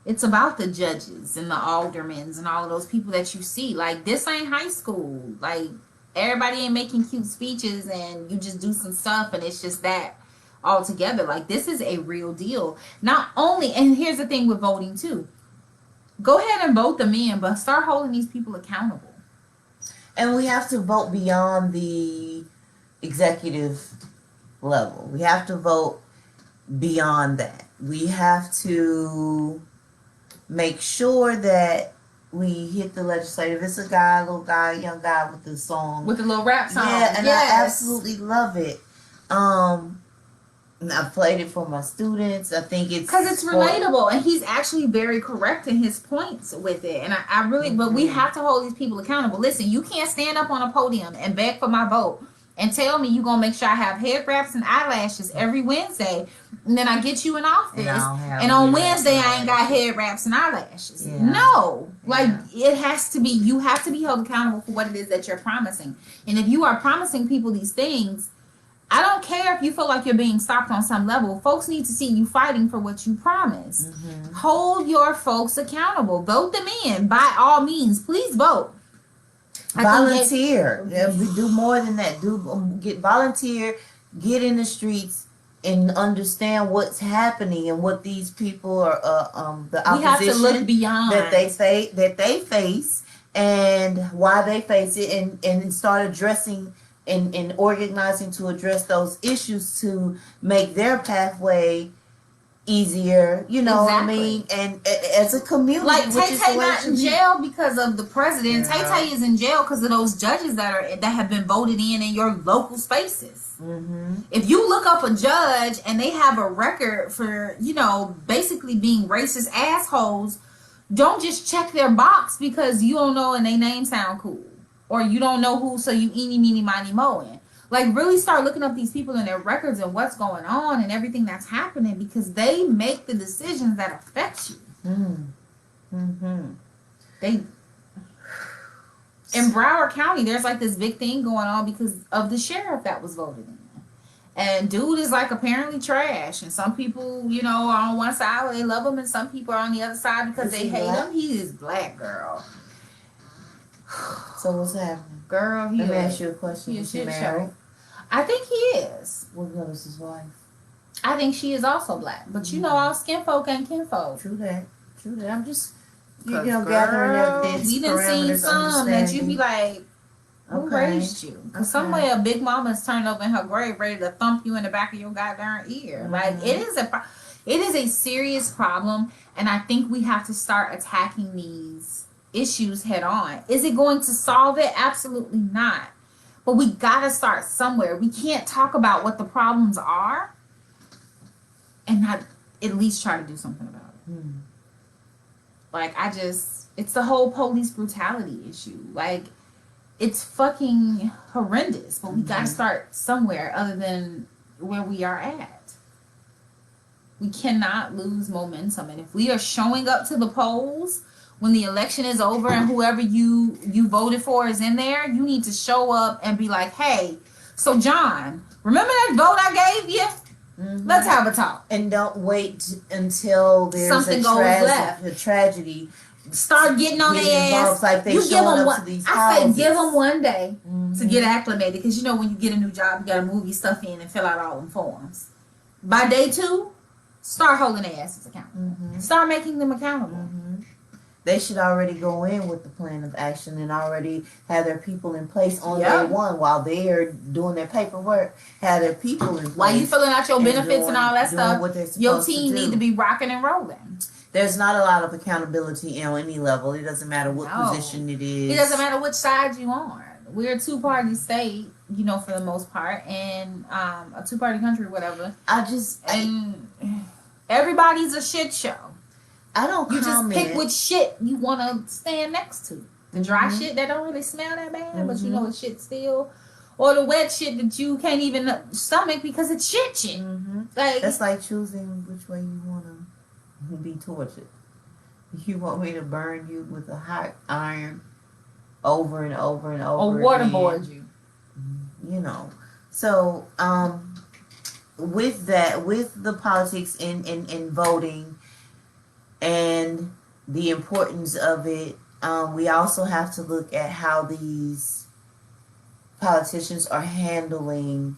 It's about the judges and the aldermen and all of those people that you see. Like, this ain't high school. Like, everybody ain't making cute speeches and you just do some stuff and it's just that all together. Like, this is a real deal. Not only, and here's the thing with voting too. Go ahead and vote them in, but start holding these people accountable. And we have to vote beyond the executive level. We have to vote beyond that. We have to make sure that we hit the legislative. It's a little guy, young guy with the song. With the little rap song. Yeah, and I absolutely love it. And I played it for my students. I think it's because it's relatable, and he's actually very correct in his points with it. And I really, but we have to hold these people accountable. Listen, you can't stand up on a podium and beg for my vote and tell me you're gonna make sure I have head wraps and eyelashes every Wednesday, and then I get you in office, and on Wednesday I ain't got head wraps and eyelashes. Yeah. No, like it has to be. You have to be held accountable for what it is that you're promising. And if you are promising people these things, I don't care if you feel like you're being stopped on some level. Folks need to see you fighting for what you promised. Hold your folks accountable. Vote them in. By all means, please vote. Volunteer. We do more than that. Get volunteer. Get in the streets and understand what's happening and what these people are. The opposition we have to look beyond that they face and why they face it, and start addressing. And organizing to address those issues to make their pathway easier, what I mean? And as a community, like Tay not in jail because of the president. Yeah. Tay is in jail because of those judges that have been voted in your local spaces. If you look up a judge and they have a record for basically being racist assholes, don't just check their box because you don't know and their name sound cool. Or you don't know who, so you eeny, meeny, miny, moeing. Like, really start looking up these people and their records and what's going on and everything that's happening because they make the decisions that affect you. They in Broward County, there's like this big thing going on because of the sheriff that was voted in. And dude is like apparently trash. And some people, are on one side where they love him, and some people are on the other side because they hate him. He is black, girl. So what's happening? Girl, let me ask you a question. Is she married? I think he is. What was his wife? I think she is also black. But all skin folk ain't kinfolk. True that. I'm just gathering evidence. We done seen some that you be like, who raised you? Because somewhere a big mama's turned over in her grave ready to thump you in the back of your goddamn ear. Like, it is a serious problem, and I think we have to start attacking these issues head on. Is it going to solve it? Absolutely not. But we gotta start somewhere. We can't talk about what the problems are and not at least try to do something about it. Like, it's the whole police brutality issue. Like, it's fucking horrendous, but we gotta start somewhere other than where we are at. We cannot lose momentum. And if we are showing up to the polls when the election is over and whoever you voted for is in there, you need to show up and be like, hey, So, John, remember that vote I gave you? Mm-hmm. Let's have a talk. And don't wait until there's Something goes left. a tragedy. Start getting on their ass. Like they You give them one. I say give them one day to get acclimated, because you know when you get a new job, you got to move your stuff in and fill out all them forms. By day 2, start holding their asses accountable. Start making them accountable. They should already go in with the plan of action and already have their people in place on day 1 while they are doing their paperwork. Have their people in place. While you filling out your benefits and all that stuff, your team need to be rocking and rolling. There's not a lot of accountability on any level. It doesn't matter what position it is. It doesn't matter which side you on. We're a 2-party state, you know, for the most part, and a 2-party country, whatever. Everybody's a shit show. I don't. You just pick which shit you want to stand next to. The dry shit that don't really smell that bad, but you know it's shit still, or the wet shit that you can't even stomach because it's shit. Like that's like choosing which way you want to be tortured. You want me to burn you with a hot iron over and over and over, or waterboard you. You know. So with that, with the politics in voting and the importance of it, we also have to look at how these politicians are handling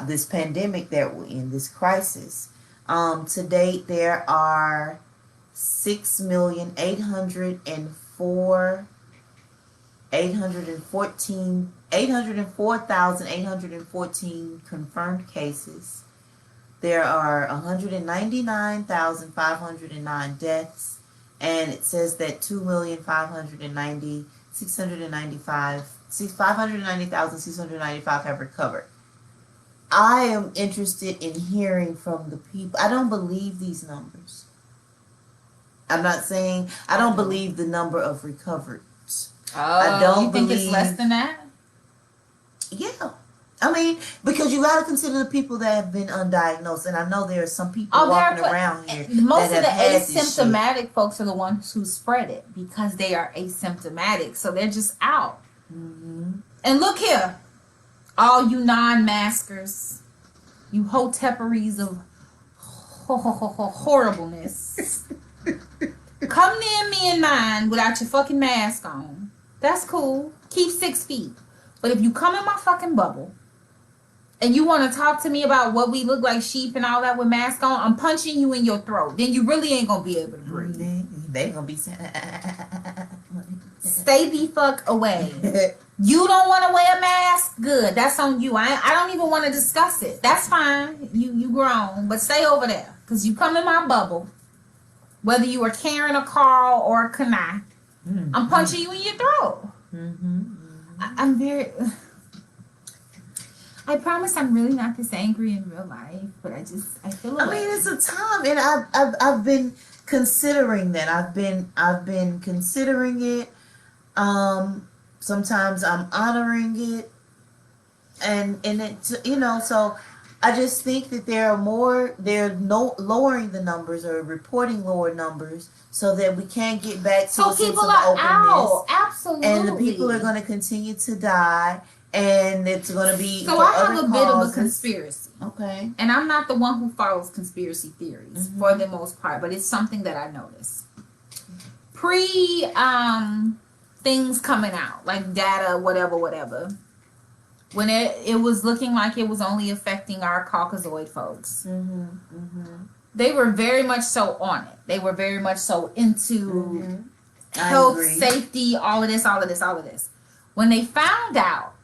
this pandemic that we're in, this crisis. To date, there are 804,814 confirmed cases. There are 199,509 deaths, and it says that 590,695 have recovered. I am interested in hearing from the people. I don't believe these numbers. I'm not saying I don't believe the number of recoveries. I don't you think it's less than that? Yeah. I mean, because you got to consider the people that have been undiagnosed, and I know there are some people walking around here. Most of the asymptomatic folks are the ones who spread it because they are asymptomatic, so they're just out. And look here, all you non-maskers, you hoteperies of horribleness, come near me and mine without your fucking mask on. That's cool. Keep 6 feet. But if you come in my fucking bubble and you want to talk to me about what we look like sheep and all that with mask on, I'm punching you in your throat. Then you really ain't going to be able to breathe. They going to be stay the fuck away. You don't want to wear a mask? Good. That's on you. I don't even want to discuss it. That's fine. You grown. But stay over there. Because you come in my bubble. Whether you are Karen or Carl or Kanai, I'm punching you in your throat. I'm very... I promise I'm really not this angry in real life, but I feel like... I mean, it's a time, and I've been considering that. I've been considering it. Sometimes I'm honoring it, and it, you know, so I just think that they're lowering the numbers or reporting lower numbers so that we can't get back to a sense of openness. Out. Absolutely. And the people are going to continue to die, and it's going to be. So I have a bit of a conspiracy. Okay. And I'm not the one who follows conspiracy theories for the most part, but it's something that I noticed. Things coming out, like data, whatever. When it was looking like it was only affecting our Caucasoid folks. They were very much so on it. They were very much so into health, safety, all of this. When they found out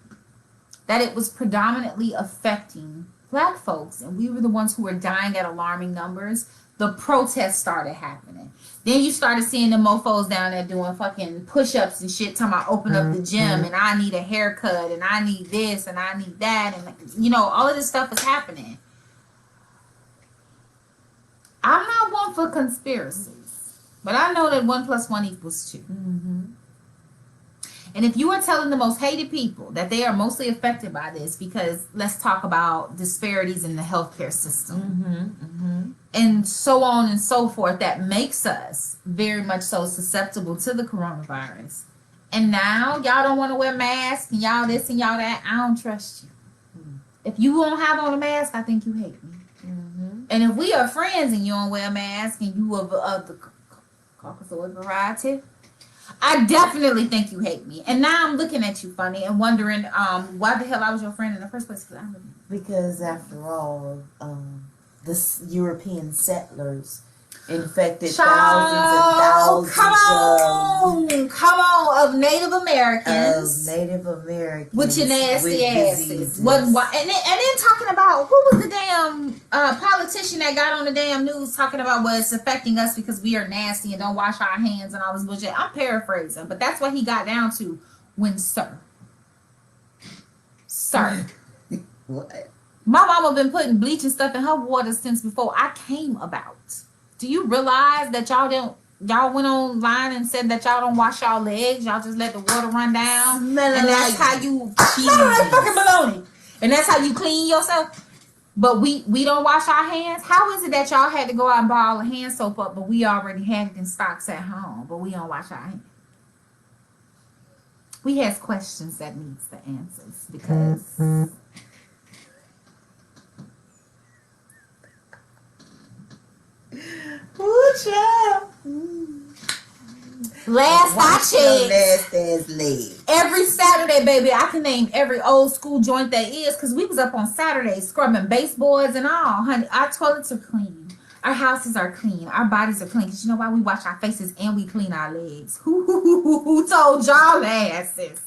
that it was predominantly affecting Black folks, and we were the ones who were dying at alarming numbers, the protests started happening. Then you started seeing the mofos down there doing fucking push-ups and shit, talking about open up the gym, and I need a haircut, and I need this, and I need that, and you know, all of this stuff is happening. I'm not one for conspiracies, but I know that 1 + 1 = 2. And if you are telling the most hated people that they are mostly affected by this, because let's talk about disparities in the healthcare system, and so on and so forth, that makes us very much so susceptible to the coronavirus. and now y'all don't want to wear masks and y'all this and y'all that. I don't trust you. If you won't have on a mask, I think you hate me. And if we are friends and you don't wear a mask and you of the Caucasoid variety, I definitely think you hate me. And now I'm looking at you funny and wondering why the hell I was your friend in the first place. Because after all, the European settlers infected thousands and thousands of Native Americans. With your nasty asses. And then talking about who was the damn politician that got on the damn news talking about what it's affecting us because we are nasty and don't wash our hands and all this bullshit. I'm paraphrasing, but that's what he got down to when Sir. What? My mama been putting bleach and stuff in her water since before I came about. Do you realize that y'all went online and said that y'all don't wash y'all legs? Y'all just let the water run down, and that's how you fucking baloney. And that's how you clean yourself. But we don't wash our hands. How is it that y'all had to go out and buy all the hand soap up, but we already had it in stocks at home, but we don't wash our hands? We has questions that needs the answers because. Last I checked, every Saturday, baby, I can name every old school joint that is because we was up on Saturdays scrubbing baseboards and all. Honey, our toilets are clean. Our houses are clean. Our bodies are clean. Because you know why? We wash our faces and we clean our legs. Who told y'all asses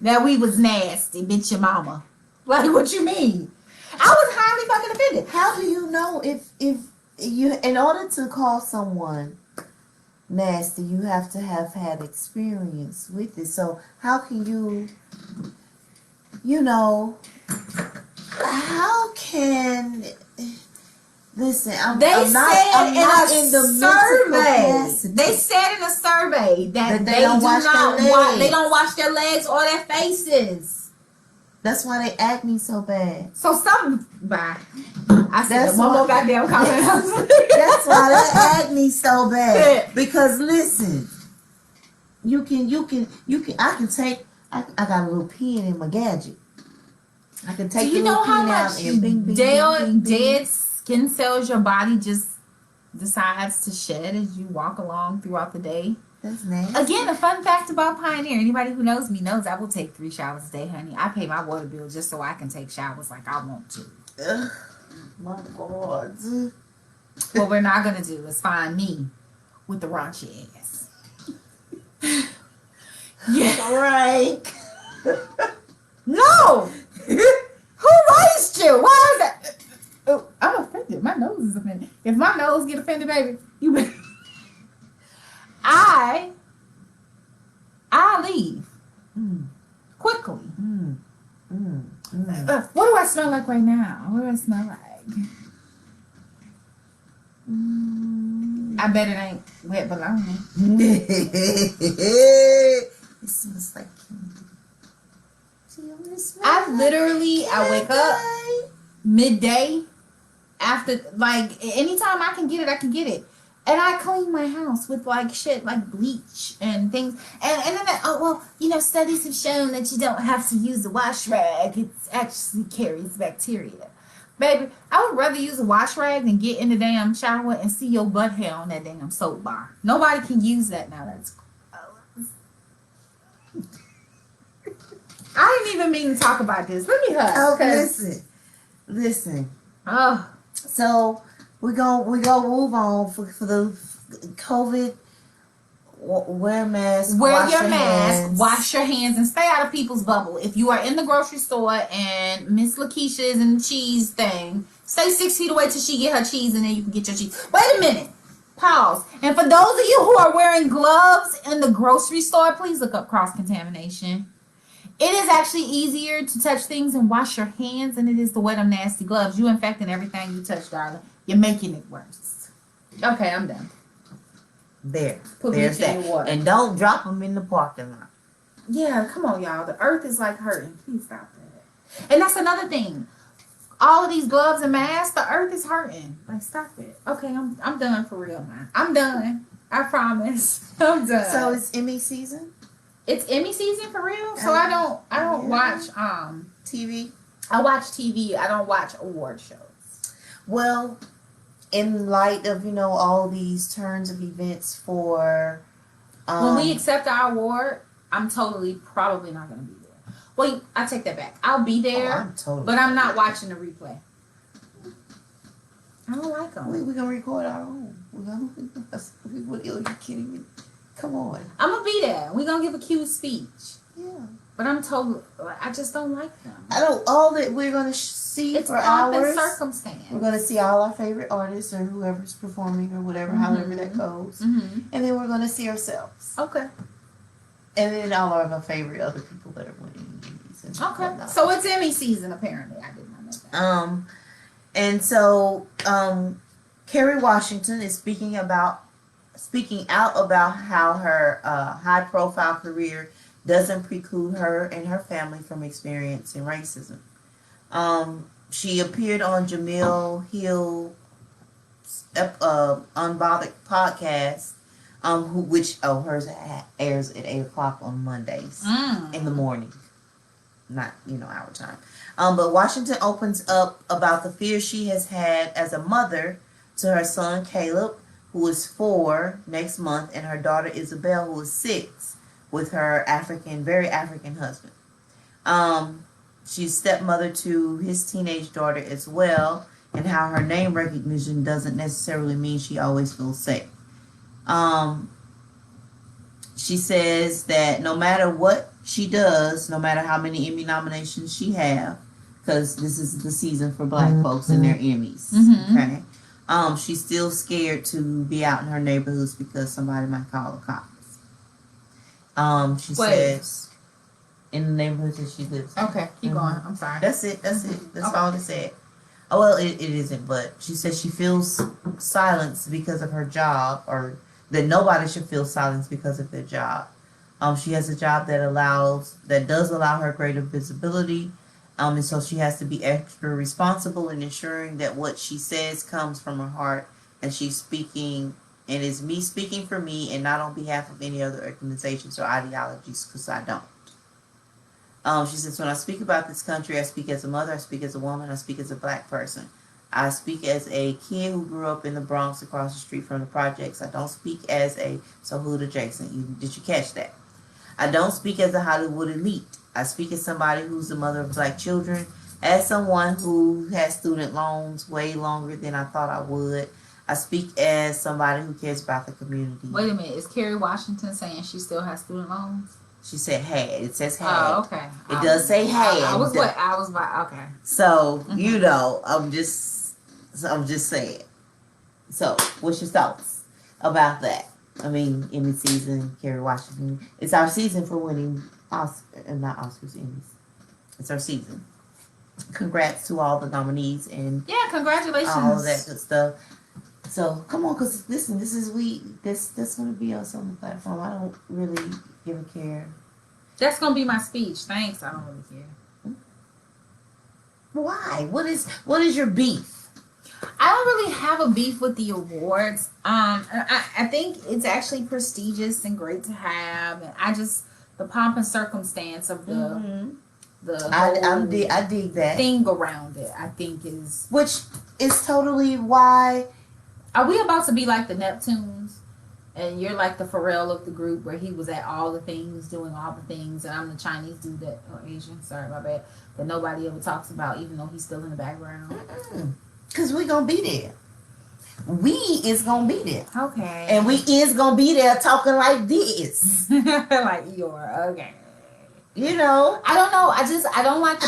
that we was nasty, bitch your mama? Like, what you mean? I was highly fucking offended. How do you know if you, in order to call someone nasty, you have to have had experience with it? So how can how can, listen, I'm not in the survey. They said in a survey that they don't wash their legs or their faces. That's why they acne so bad. So bye. I said one more goddamn comment. That's why they acne so bad. Because listen, I got a little pen in my gadget. I can take. Do you know how much dead skin cells your body just decides to shed as you walk along throughout the day? That's nasty. Again, a fun fact about Pioneer. Anybody who knows me knows I will take 3 showers a day, honey. I pay my water bill just so I can take showers like I want to. Ugh, my God. What we're not going to do is find me with the raunchy ass. Yeah. Right. No! Who raised you? Why is that? Oh, I'm offended. My nose is offended. If my nose get offended, baby, you better. I'll leave quickly. What do I smell like right now? What do I smell like? I bet it ain't wet bologna. It smells like candy. I wake up midday after, like, anytime I can get it, I can get it. And I clean my house with like shit, like bleach and things. And then, studies have shown that you don't have to use a wash rag. It actually carries bacteria. Baby, I would rather use a wash rag than get in the damn shower and see your butt hair on that damn soap bar. Nobody can use that now. That's gross. I didn't even mean to talk about this. Let me hush. Oh, listen. Oh. So we gonna move on for the COVID. Wear a mask. Wear your mask. Wash your hands and stay out of people's bubble. If you are in the grocery store and Miss Lakeisha is in the cheese thing, stay 6 feet away till she get her cheese and then you can get your cheese. Wait a minute. Pause. And for those of you who are wearing gloves in the grocery store, please look up cross-contamination. It is actually easier to touch things and wash your hands than it is to wear them nasty gloves. You infecting everything you touch, darling. You're making it worse. Okay, I'm done. There's that. Water. And don't drop them in the parking lot. Yeah, come on, y'all. The earth is like hurting. Please stop that. And that's another thing. All of these gloves and masks, the earth is hurting. Like, stop it. Okay, I'm done for real, man. I'm done. I promise. I'm done. So it's Emmy season? It's Emmy season for real, so I don't watch TV. I watch TV. I don't watch award shows. Well, in light of all these turns of events for when we accept our award, I'm probably not going to be there. Well, I take that back. I'll be there, but I'm not watching the replay. I don't like them. We're going to record our own. Are you kidding me? Come on. I'm going to be there. We're going to give a cute speech. Yeah. But I just don't like them. All that we're going to see it's for pomp hours. And circumstance. We're going to see all our favorite artists or whoever's performing or whatever, however that goes. Mm-hmm. And then we're going to see ourselves. Okay. And then all of our favorite other people that are winning. Okay. Whatnot. So it's Emmy season, apparently. I did not know that. And so, Kerry Washington is speaking out about how her high-profile career doesn't preclude her and her family from experiencing racism. She appeared on Jamil Hill's Unbothered podcast, hers airs at 8:00 on Mondays in the morning, not our time. But Washington opens up about the fear she has had as a mother to her son Caleb, who is 4 next month, and her daughter Isabel, who is 6, with her very African husband. She's stepmother to his teenage daughter as well, and how her name recognition doesn't necessarily mean she always feels safe. She says that no matter what she does, no matter how many Emmy nominations she have, because this is the season for Black folks and their Emmys, okay? She's still scared to be out in her neighborhoods because somebody might call the cops. She says in the neighborhood that she lives in. Okay, keep going. I'm sorry. That's it. That's all it said. Oh, well, it isn't, but she says she feels silenced because of her job, or that nobody should feel silenced because of their job. She has a job that does allow her greater visibility, and so she has to be extra responsible in ensuring that what she says comes from her heart, and she's speaking, and it's me speaking for me and not on behalf of any other organizations or ideologies, because I don't. She says, when I speak about this country, I speak as a mother, I speak as a woman, I speak as a Black person. I speak as a kid who grew up in the Bronx across the street from the projects. I don't speak as hood adjacent. Did you catch that? I don't speak as a Hollywood elite. I speak as somebody who's the mother of Black children, as someone who has student loans way longer than I thought I would. I speak as somebody who cares about the community. Wait a minute. Is Kerry Washington saying she still has student loans? She said had. It says had. Oh, okay. It does say had. I was okay. So, I'm just saying. So, what's your thoughts about that? I mean, Emmy season, Kerry Washington. It's our season for winning not Oscars, Emmys. It's our season. Congrats to all the nominees and congratulations. All of that good stuff. So come on, cause listen, that's gonna be us on the platform. I don't really give a care. That's gonna be my speech. Thanks. I don't really care. Why? What is your beef? I don't really have a beef with the awards. I think it's actually prestigious and great to have. And the pomp and circumstance of I dig that thing around it. I think which is totally why. Are we about to be like the Neptunes? And you're like the Pharrell of the group, where he was at all the things, doing all the things, and I'm the Chinese dude or Asian, sorry, my bad, that nobody ever talks about, even though he's still in the background. Because we gonna be there. We is gonna be there. Okay. And we is gonna be there talking like this. Like you're okay. You know. I don't know. I don't like the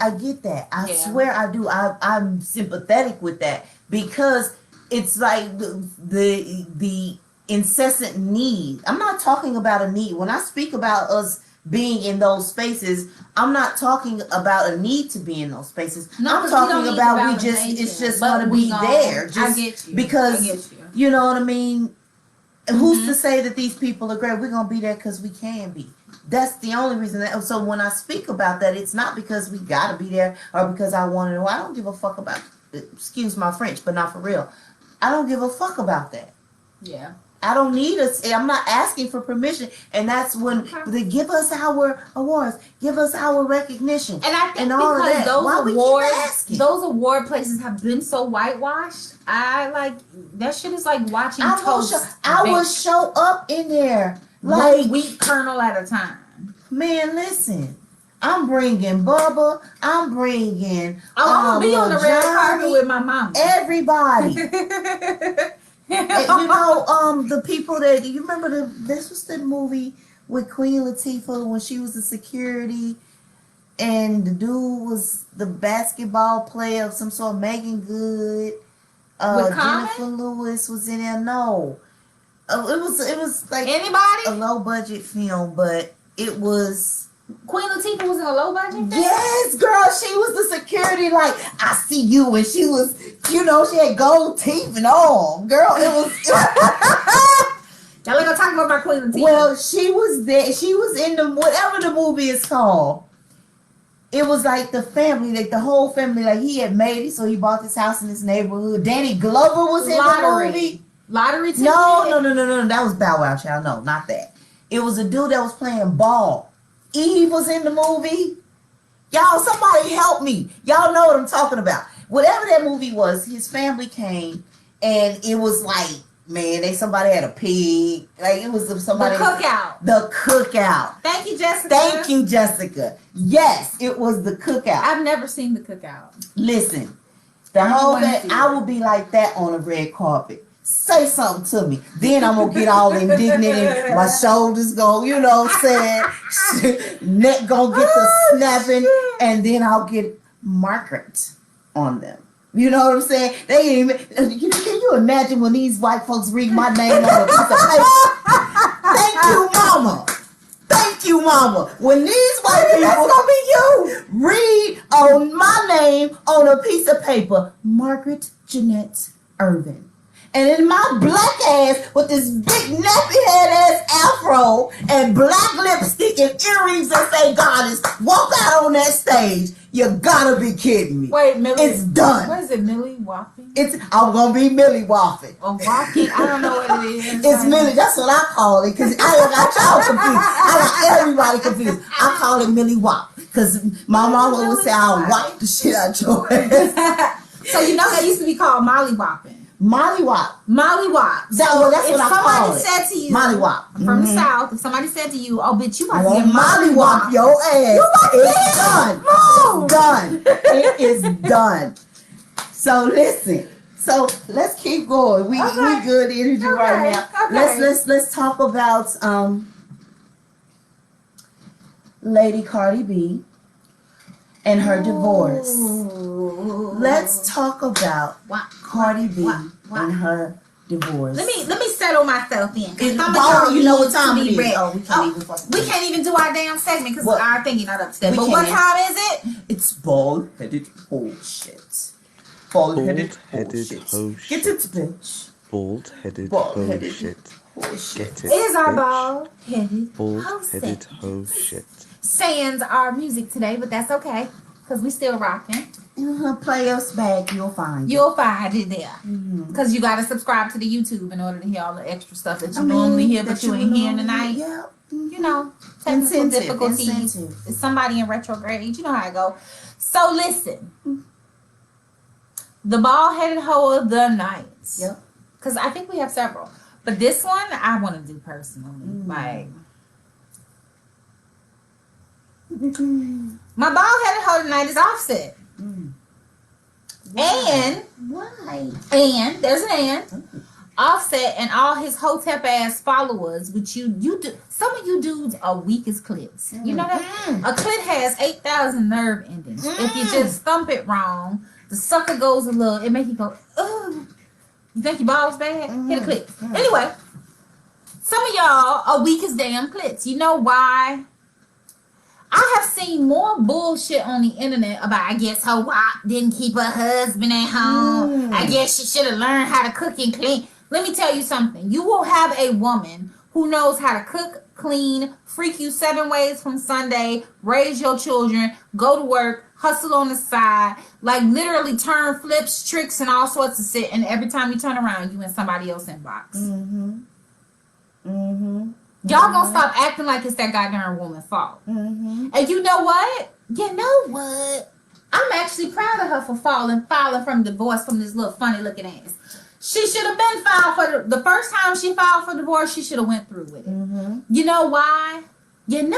I get that. I swear I do. I'm sympathetic with that, because it's like the incessant need. I'm not talking about a need. When I speak about us being in those spaces, I'm not talking about a need to be in those spaces. No, I'm talking about it's just going to be there. Just I get you. Because, you know what I mean? Who's to say that these people are great? We're going to be there because we can be. That's the only reason. So when I speak about that, it's not because we got to be there or because I want to. I don't give a fuck about, excuse my French, but not for real. I don't give a fuck about that. Yeah. I don't need us. I'm not asking for permission, and that's when they give us our awards, give us our recognition, and I think and all of because that. those award places have been so whitewashed. I like that shit is like watching toast. I will show up in there like wheat kernel at a time. Man, listen. I'm bringing Bubba. I'm bringing. I'm gonna be on the red carpet with my mama. Everybody. And, the people that you remember this was the movie with Queen Latifah when she was the security, and the dude was the basketball player of some sort. Megan Good, Jennifer Lewis was in there. No, it was like anybody a low budget film, but it was. Queen Latifah was in a low budget thing? Yes, girl. She was the security, like, I see you. And she was, she had gold teeth and all. Girl, it was. Y'all ain't gonna talk about my Queen Latifah. Well, she was there. She was in the, whatever the movie is called. It was like the family, like the whole family. Like, he had made it, so he bought this house in this neighborhood. Danny Glover was in the movie. Lottery ticket? No. That was Bow Wow Child. No, not that. It was a dude that was playing ball. Eve was in the movie. Y'all, somebody help me. Y'all know what I'm talking about. Whatever that movie was, his family came, and it was like, man, somebody had a pig. Like, it was somebody. The cookout. Thank you, Jessica. Thank you, Jessica. Yes, it was the cookout. I've never seen the cookout. Listen, I will be like that on a red carpet. Say something to me. Then I'm going to get all indignant and my shoulders go, neck going to get the snapping, and then I'll get Margaret on them. You know what I'm saying? They ain't even, can you imagine when these white folks read my name on a piece of paper? Thank you, mama. Thank you, mama. When these white people, that's gonna be you, read on my name on a piece of paper, Margaret Jeanette Irvin. And in my black ass with this big nappy head ass afro and black lipstick and earrings that say goddess, walk out on that stage. You gotta be kidding me. Wait, Millie. It's done. What is it, Millie Whopping? I'm gonna be Millie Whopping. Oh, walking? I don't know what it is. It's Millie. That's what I call it because I got y'all confused. I got everybody confused. I call it Millie Whop because my mama would say I'll whop the shit out your ass. So that used to be called Molly Whopping. Molly Wop. Molly Wop. That's what I call it. If somebody said to you, Molly Wop. From the South, if somebody said to you, oh, bitch, you about to get Molly Wop your ass. It's done. It's done. It is done. So listen. So let's keep going. We good energy right now. Okay. Let's talk about Lady Cardi B and her divorce. Let's talk about Cardi B and her divorce. Let me settle myself in. You know what time it is. We can't even do our damn segment because our thingy not upstairs. But what time is it? It's bald-headed bullshit. Bald-headed bullshit. Get it, bitch. Bald-headed bullshit. Get it. It is our bald-headed bullshit. Sans our music today, but that's okay because we still rocking. Play us back, you'll find it there because you got to subscribe to the YouTube in order to hear all the extra stuff that you normally hear, but you ain't hearing tonight. Yeah. Technical difficulties. It's somebody in retrograde. You know how I go. So listen, the bald-headed hoe of the night. Yep. Because I think we have several, but this one I want to do personally. Like. My bald-headed hoe tonight is Offset. And why? And there's an and. Offset and all his hotep ass followers, which you do. Some of you dudes are weak as clits. You know that? A clit has 8,000 nerve endings. If you just thump it wrong, the sucker goes a little. It make you go, ugh. You think your ball's bad? Hit a clit. Anyway, some of y'all are weak as damn clits. You know why? I have seen more bullshit on the internet about, I guess her wife didn't keep her husband at home. I guess she should have learned how to cook and clean. Let me tell you something. You will have a woman who knows how to cook, clean, freak you 7 ways from Sunday, raise your children, go to work, hustle on the side, like literally turn flips, tricks, and all sorts of shit. And every time you turn around, you in somebody else's inbox. Mm-hmm. Y'all gonna stop acting like it's that goddamn woman's fault. Mm-hmm. And you know what? I'm actually proud of her for filing from divorce from this little funny looking ass. She should have been filed for the first time she filed for divorce. She should have went through with it. Mm-hmm. You know why? Because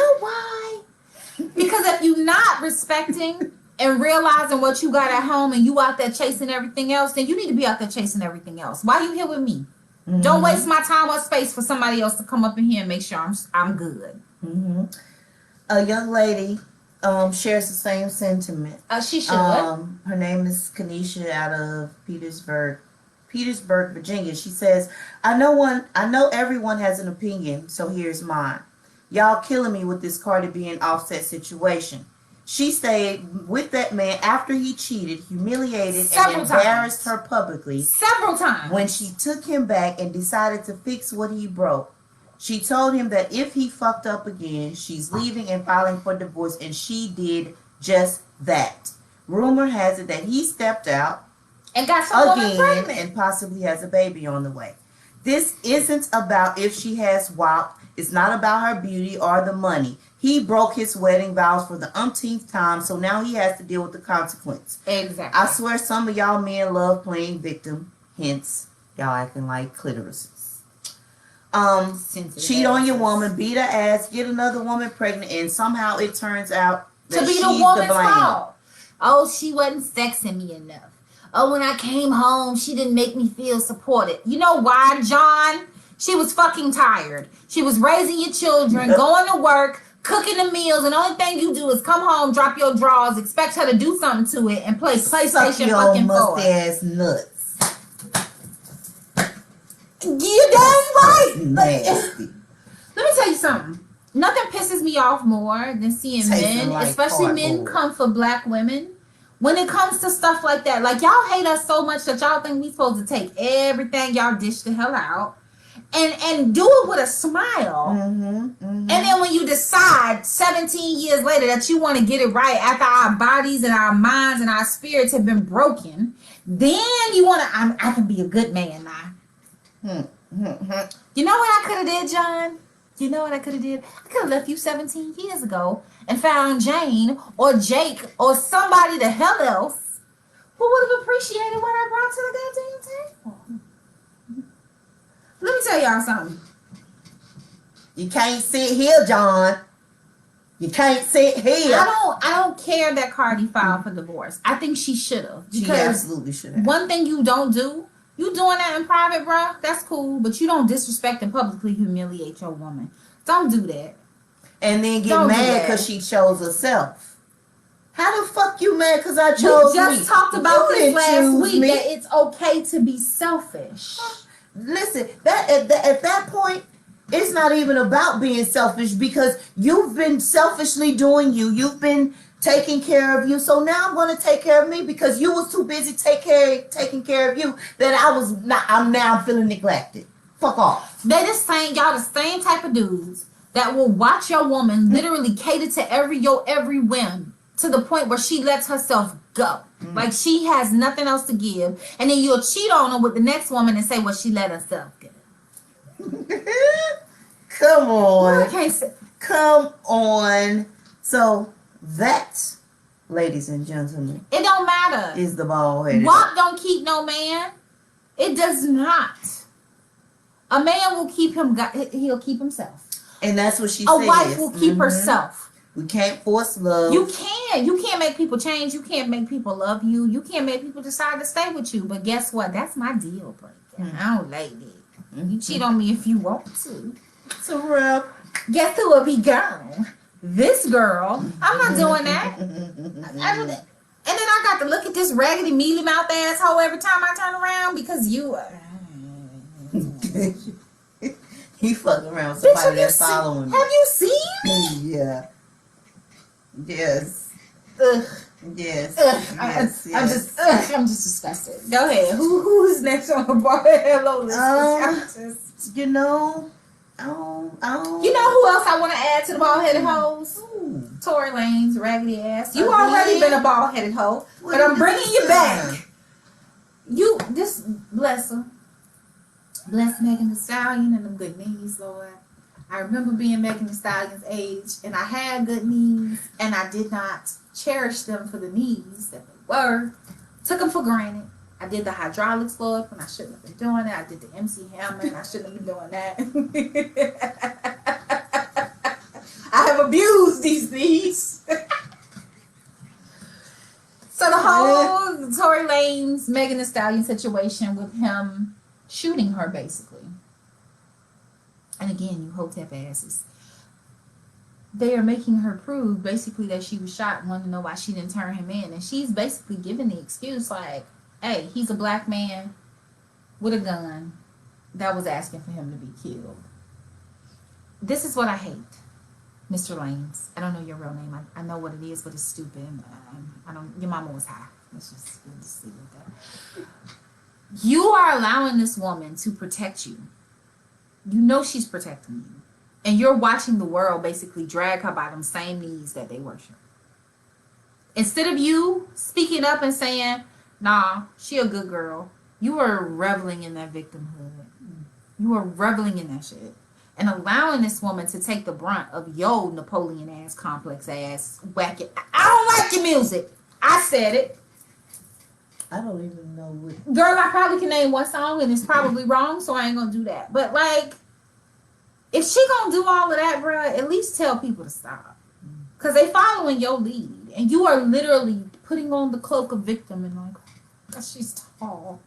if you're not respecting and realizing what you got at home and you out there chasing everything else, then you need to be out there chasing everything else. Why you here with me? Mm-hmm. Don't waste my time or space for somebody else to come up in here and make sure I'm good. Mm-hmm. A young lady shares the same sentiment. She should. Her name is Kanisha out of Petersburg, Virginia. She says, I know everyone has an opinion, so here's mine. Y'all killing me with this Cardi B and Offset situation. She stayed with that man after he cheated, humiliated, and embarrassed her publicly. Several times. When she took him back and decided to fix what he broke. She told him that if he fucked up again, she's leaving and filing for divorce, and she did just that. Rumor has it that he stepped out and got someone again pregnant and possibly has a baby on the way. This isn't about if she has WAP. It's not about her beauty or the money. He broke his wedding vows for the umpteenth time, so now he has to deal with the consequence. Exactly. I swear some of y'all men love playing victim, hence y'all acting like clitorises. Cheat on your woman, beat her ass, get another woman pregnant, and somehow it turns out that to be she's the woman's to blame. fault. Oh, she wasn't sexing me enough. Oh, when I came home, she didn't make me feel supported. You know why, John? She was fucking tired. She was raising your children, going to work, cooking the meals, and the only thing you do is come home, drop your drawers, expect her to do something to it, and play PlayStation fucking 4. Ass nuts. You damn right. Nasty. Let me tell you something. Nothing pisses me off more than seeing men, like especially men, come for black women. When it comes to stuff like that, like y'all hate us so much that y'all think we supposed to take everything y'all dish the hell out and do it with a smile. And then when you decide 17 years later that you want to get it right after our bodies and our minds and our spirits have been broken, then you want to, I can be a good man now. You know what I could have did, John? You know what I could have did? I could have left you 17 years ago and found Jane or Jake or somebody the hell else who would have appreciated what I brought to the goddamn table. Let me tell y'all something. You can't sit here, John. You can't sit here. I don't care that Cardi filed for divorce. I think she should have. She absolutely should have. One thing you don't do, you doing that in private, bruh, that's cool, but you don't disrespect and publicly humiliate your woman. Don't do that. And then get mad because she chose herself. How the fuck you mad because I chose me? We just talked about this last week, that it's okay to be selfish. Listen, at that point, it's not even about being selfish because you've been selfishly doing you. You've been taking care of you. So now I'm going to take care of me because you was too busy taking care of you that I'm now feeling neglected. Fuck off. They just saying y'all the same type of dudes that will watch your woman literally cater to every whim to the point where she lets herself go. Like she has nothing else to give. And then you'll cheat on her with the next woman and say, well, she let herself go. Come on. I can't say. Come on. So that, ladies and gentlemen, it don't matter. Is the ball headed? WAP don't keep no man. It does not. A man will keep him. He'll keep himself. And that's what she says. A wife will keep herself. We can't force love. You can't. You can't make people change. You can't make people love you. You can't make people decide to stay with you. But guess what? That's my deal breaker. I don't like it. You cheat on me if you want to. It's a rep. Guess who will be gone? This girl. I'm not doing that. I do that. And then I got to look at this raggedy, mealy mouth asshole every time I turn around because you. He fucking around with somebody that's following me. Have you seen me? Yeah. Yes. Ugh. Yes. Yes. I'm just disgusted. Go ahead. Who's next on the bar? Hello, list. You know. You know who else I want to add to the bald-headed hoes? Tory Lane's raggedy ass. You already been a bald-headed hoe, but I'm bringing you back. Bless her. Bless Megan Thee Stallion and them good knees, Lord. I remember being Megan Thee Stallion's age, and I had good knees, and I did not cherish them for the knees that they were. Took them for granted. I did the hydraulics, Lord, when I shouldn't have been doing it. I did the MC Hammer, and I shouldn't have been doing that. I have abused these knees. So the whole Tory Lanez, Megan Thee Stallion situation with him shooting her, basically. And again, you hotep asses. They are making her prove, basically, that she was shot and want to know why she didn't turn him in. And she's basically giving the excuse, like, hey, he's a black man with a gun that was asking for him to be killed. This is what I hate, Mr. Lanez. I don't know your real name. I know what it is, but it's stupid. I don't. Your mama was high. Let's just leave it at that. You are allowing this woman to protect you. You know she's protecting you. And you're watching the world basically drag her by them same knees that they worship. Instead of you speaking up and saying, nah, she a good girl, you are reveling in that victimhood. You are reveling in that shit. And allowing this woman to take the brunt of your Napoleon ass, complex ass, whack it. I don't like your music. I said it. I don't even know what. Girl, I probably can name one song and it's probably wrong, so I ain't gonna do that. But like, if she gonna do all of that, bro, at least tell people to stop. Cause they following your lead. And you are literally putting on the cloak of victim and like, cause she's tall.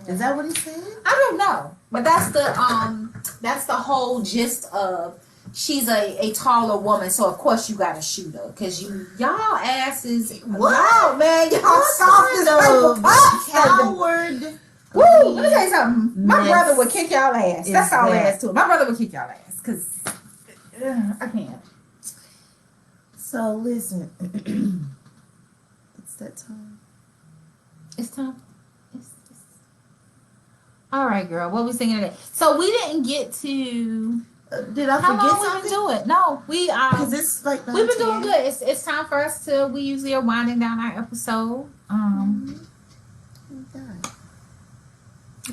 Is that what he said? I don't know. But that's the whole gist of she's a taller woman, so of course you gotta shoot her. Cause y'all asses, wow, man, y'all soft as paper puff. Coward. Woo! Let me tell you something. My brother would kick y'all ass. That's all there is to it. My brother would kick y'all ass. Cause I can't. So listen, it's that time. It's time. All right, girl. What we singing today? So we didn't get to. Did I How forget long something? we been doing? No, we Because it's like we've been doing 9:10. good. It's time for us to. We usually are winding down our episode.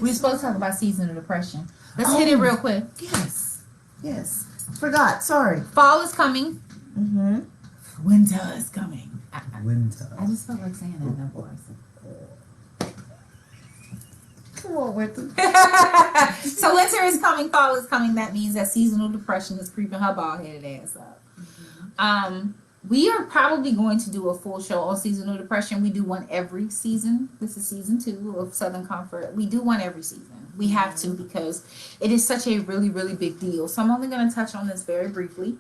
We were supposed to talk about seasonal depression. Let's hit it real quick. Yes. Forgot. Sorry. Fall is coming. Mm-hmm. Winter is coming. Winter. I just felt like saying that in that voice. Come on, Winter. So winter is coming, fall is coming. That means that seasonal depression is creeping her bald-headed ass up. We are probably going to do a full show on seasonal depression. We do one every season. This is season 2 of Southern Comfort. We do one every season. We have to because it is such a really, really big deal. So I'm only going to touch on this very briefly.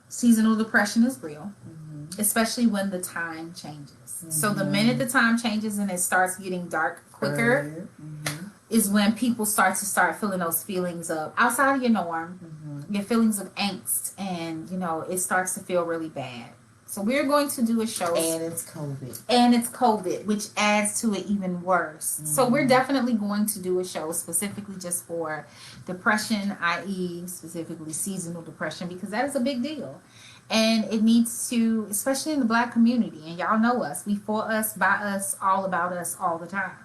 Seasonal depression is real, especially when the time changes. So the minute the time changes and it starts getting dark quicker is when people start feeling those feelings of outside of your norm, your feelings of angst, and it starts to feel really bad. So we're going to do a show, and it's COVID, which adds to it even worse. So we're definitely going to do a show specifically just for depression, i.e. specifically seasonal depression, because that is a big deal. And it needs to, especially in the Black community, and y'all know us, we for us, by us, all about us all the time.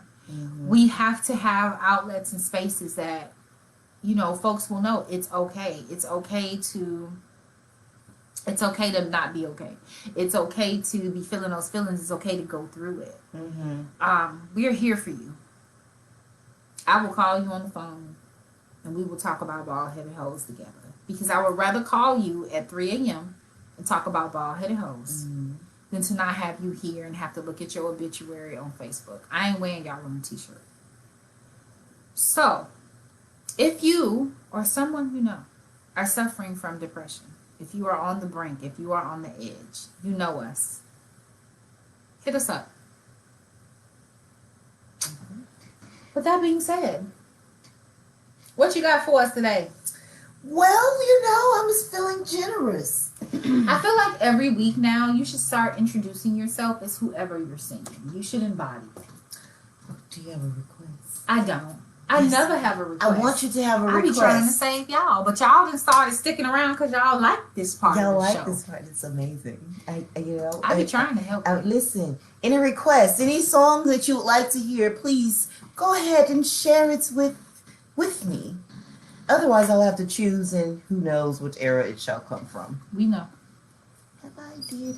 We have to have outlets and spaces that, folks will know it's okay. It's okay to not be okay. It's okay to be feeling those feelings. It's okay to go through it. We are here for you. I will call you on the phone and we will talk about bald-headed hoes together. Because I would rather call you at 3 a.m. and talk about bald-headed hoes than to not have you here and have to look at your obituary on Facebook. I ain't wearing y'all on a t-shirt. So, if you or someone you know are suffering from depression, if you are on the brink, if you are on the edge, you know us, hit us up. With that being said, what you got for us today? Well, I'm just feeling generous. I feel like every week now you should start introducing yourself as whoever you're singing. You should embody it. Do you have a request? I don't. I never have a request. I want you to have a request. I be trying to save y'all, but y'all done started sticking around because y'all like this part of the show. Y'all like this part. It's amazing. I be trying to help you. Listen, any requests, any songs that you would like to hear, please go ahead and share it with with me. Otherwise, I'll have to choose, and who knows which era it shall come from. We know. Have I did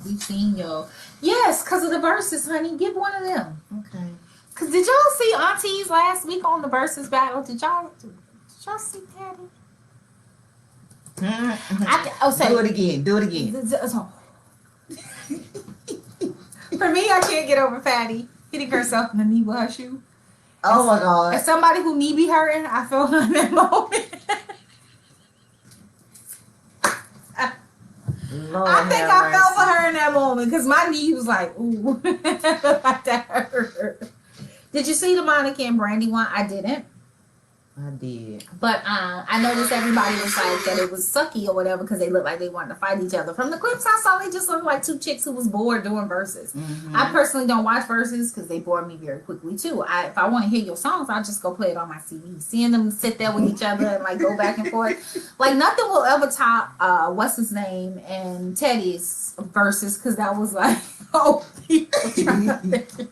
We've seen yo. Yes, because of the verses, honey. Get one of them. Okay. Cause did y'all see Auntie's last week on the versus battle? Did y'all see Patty? Do it again. Do it again. For me, I can't get over Patty hitting herself in the knee with her shoe. Oh my God. As somebody who knee be hurting, I felt in that moment. Lord I think have I fell mercy. for her in that moment because my knee was like, ooh, like that hurt. Did you see the Monica and Brandy one? I didn't. I did. But I noticed everybody was like that it was sucky or whatever because they looked like they wanted to fight each other. From the clips I saw, they just looked like two chicks who was bored doing verses. Mm-hmm. I personally don't watch verses because they bore me very quickly too. If I want to hear your songs, I'll just go play it on my CD. Seeing them sit there with each other and like go back and forth, like nothing will ever top what's his name and Teddy's verses because that was like people trying to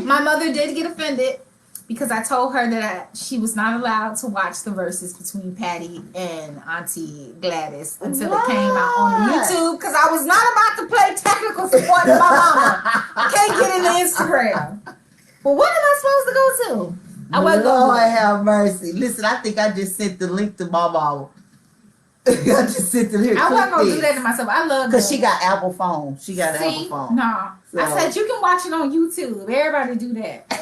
My mother did get offended because I told her that she was not allowed to watch the verses between Patty and Auntie Gladys until it came out on YouTube because I was not about to play technical support to my mama. I can't get into Instagram. Well, what am I supposed to go to? I wasn't Lord going to. have mercy. Listen, I think I just sent the link to my mama. I just sent it here. I wasn't going to do that to myself. I love Because she got Apple phone. She got See? Apple phone. No. So. I said you can watch it on YouTube. Everybody do that.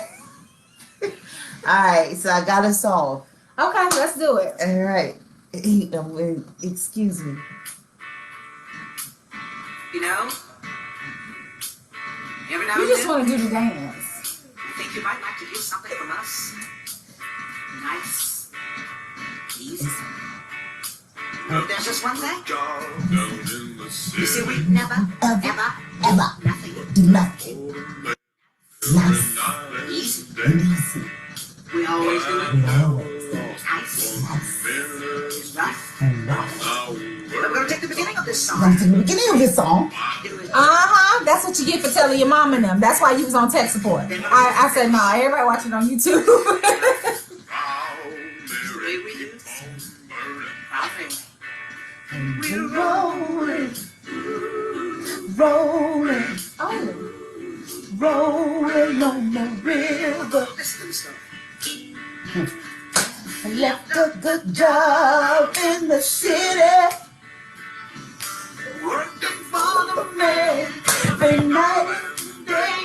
Alright, so I got us all. Okay, let's do it. Alright. Excuse me. You know, every now You and just then, want to do the dance. I think you might like to hear something from us. Nice, easy. But there's just one thing. You see, we never, ever, nothing. Do nothing. Nice. Easy. Easy. We always do it. Nice. Rough. And rough. But we're going to take the beginning of this song. That's the beginning of this song. Do it. That's what you get for telling your mom and them. That's why you was on tech support. I said, no, everybody watching on YouTube. The way we do it. Our family. We're rolling. Rolling. Oh. Rolling on the river. Listen to the story. I left a good job in the city. Working for the Man, every night and day.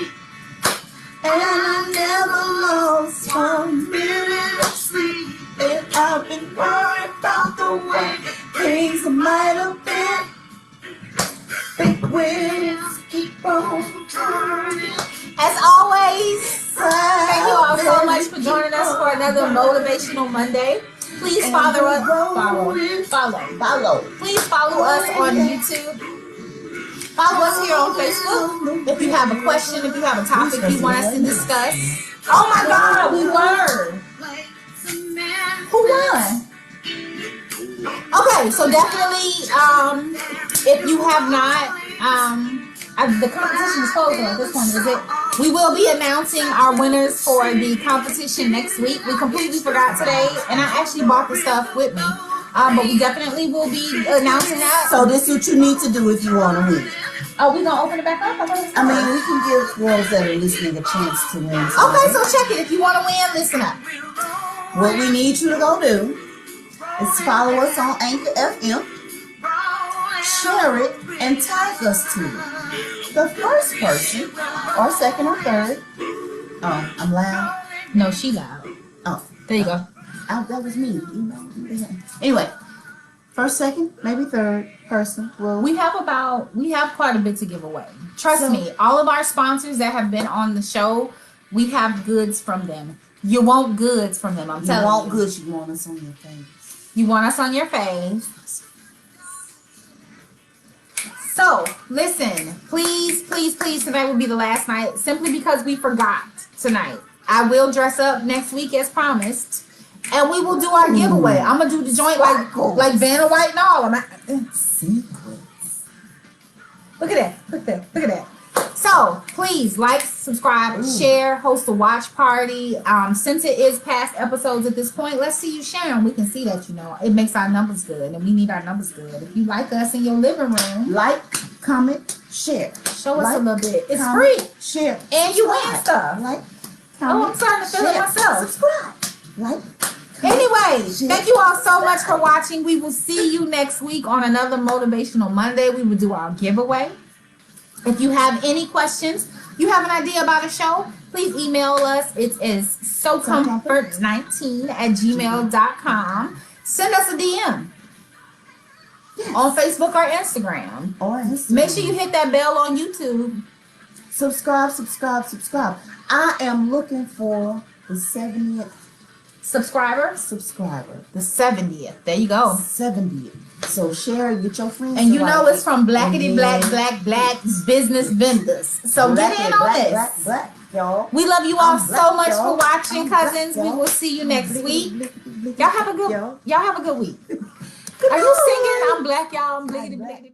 And I never lost 1 minute of sleep. And I've been worried about the way things might have been. Big wheels keep on turning. As always, thank you all so much for joining us for another Motivational Monday. Please follow us. Follow. Please follow us on YouTube. Follow us here on Facebook. If you have a question, if you have a topic you want us to discuss. Oh my God, we won. Who won? Okay, so definitely, if you have not, the competition is closing at this point, is it? We will be announcing our winners for the competition next week. We completely forgot today, and I actually bought the stuff with me. But we definitely will be announcing that. So this is what you need to do if you want to win. Oh, we gonna open it back up? I mean, we can give girls that are listening a chance to win. Okay, so check it. If you want to win, listen up. What we need you to go do is follow us on Anchor FM, share it, and tag us to the first person, or second or third. Oh, I'm loud. No, she loud. Oh, There you go. that was me. You know. Anyway, first, second, maybe third person. Well, We have quite a bit to give away. Trust me, all of our sponsors that have been on the show, we have goods from them. You want goods from them, I'm you telling want you. good, you want us on your face. You want us on your face. So, listen, please, tonight will be the last night, simply because we forgot tonight. I will dress up next week as promised, and we will do our giveaway. I'm gonna do the joint like Vanna White and all. Secrets. Look at that. So please like, subscribe, share, host a watch party. Since it is past episodes at this point, let's see you share them. We can see that, it makes our numbers good, and we need our numbers good. If you like us in your living room, Like, comment, share. show us a little bit. It's comment, free. Share. And you win subscribe. stuff. Like, Oh, I'm starting to feel it share, myself. Subscribe. Like. Anyway, Share. thank you all so much for watching. We will see you next week on another Motivational Monday. We will do our giveaway. If you have any questions, you have an idea about a show, please email us. It is socomfort19@gmail.com. Send us a DM on Facebook or Instagram. Or Instagram. Make sure you hit that bell on YouTube. Subscribe. I am looking for the 70th Subscriber, subscriber. the 70th. There you go. 70th. So share, get your friends. And you to know like it's from Blackity and Black then Business Vendors. So get in on this. Black, y'all. We love you all I'm so black, much y'all. for watching, I'm black, cousins. We y'all. will see you next week. Y'all Y'all have a good week. Are you singing? I'm black, y'all. I'm bliggity bliggity.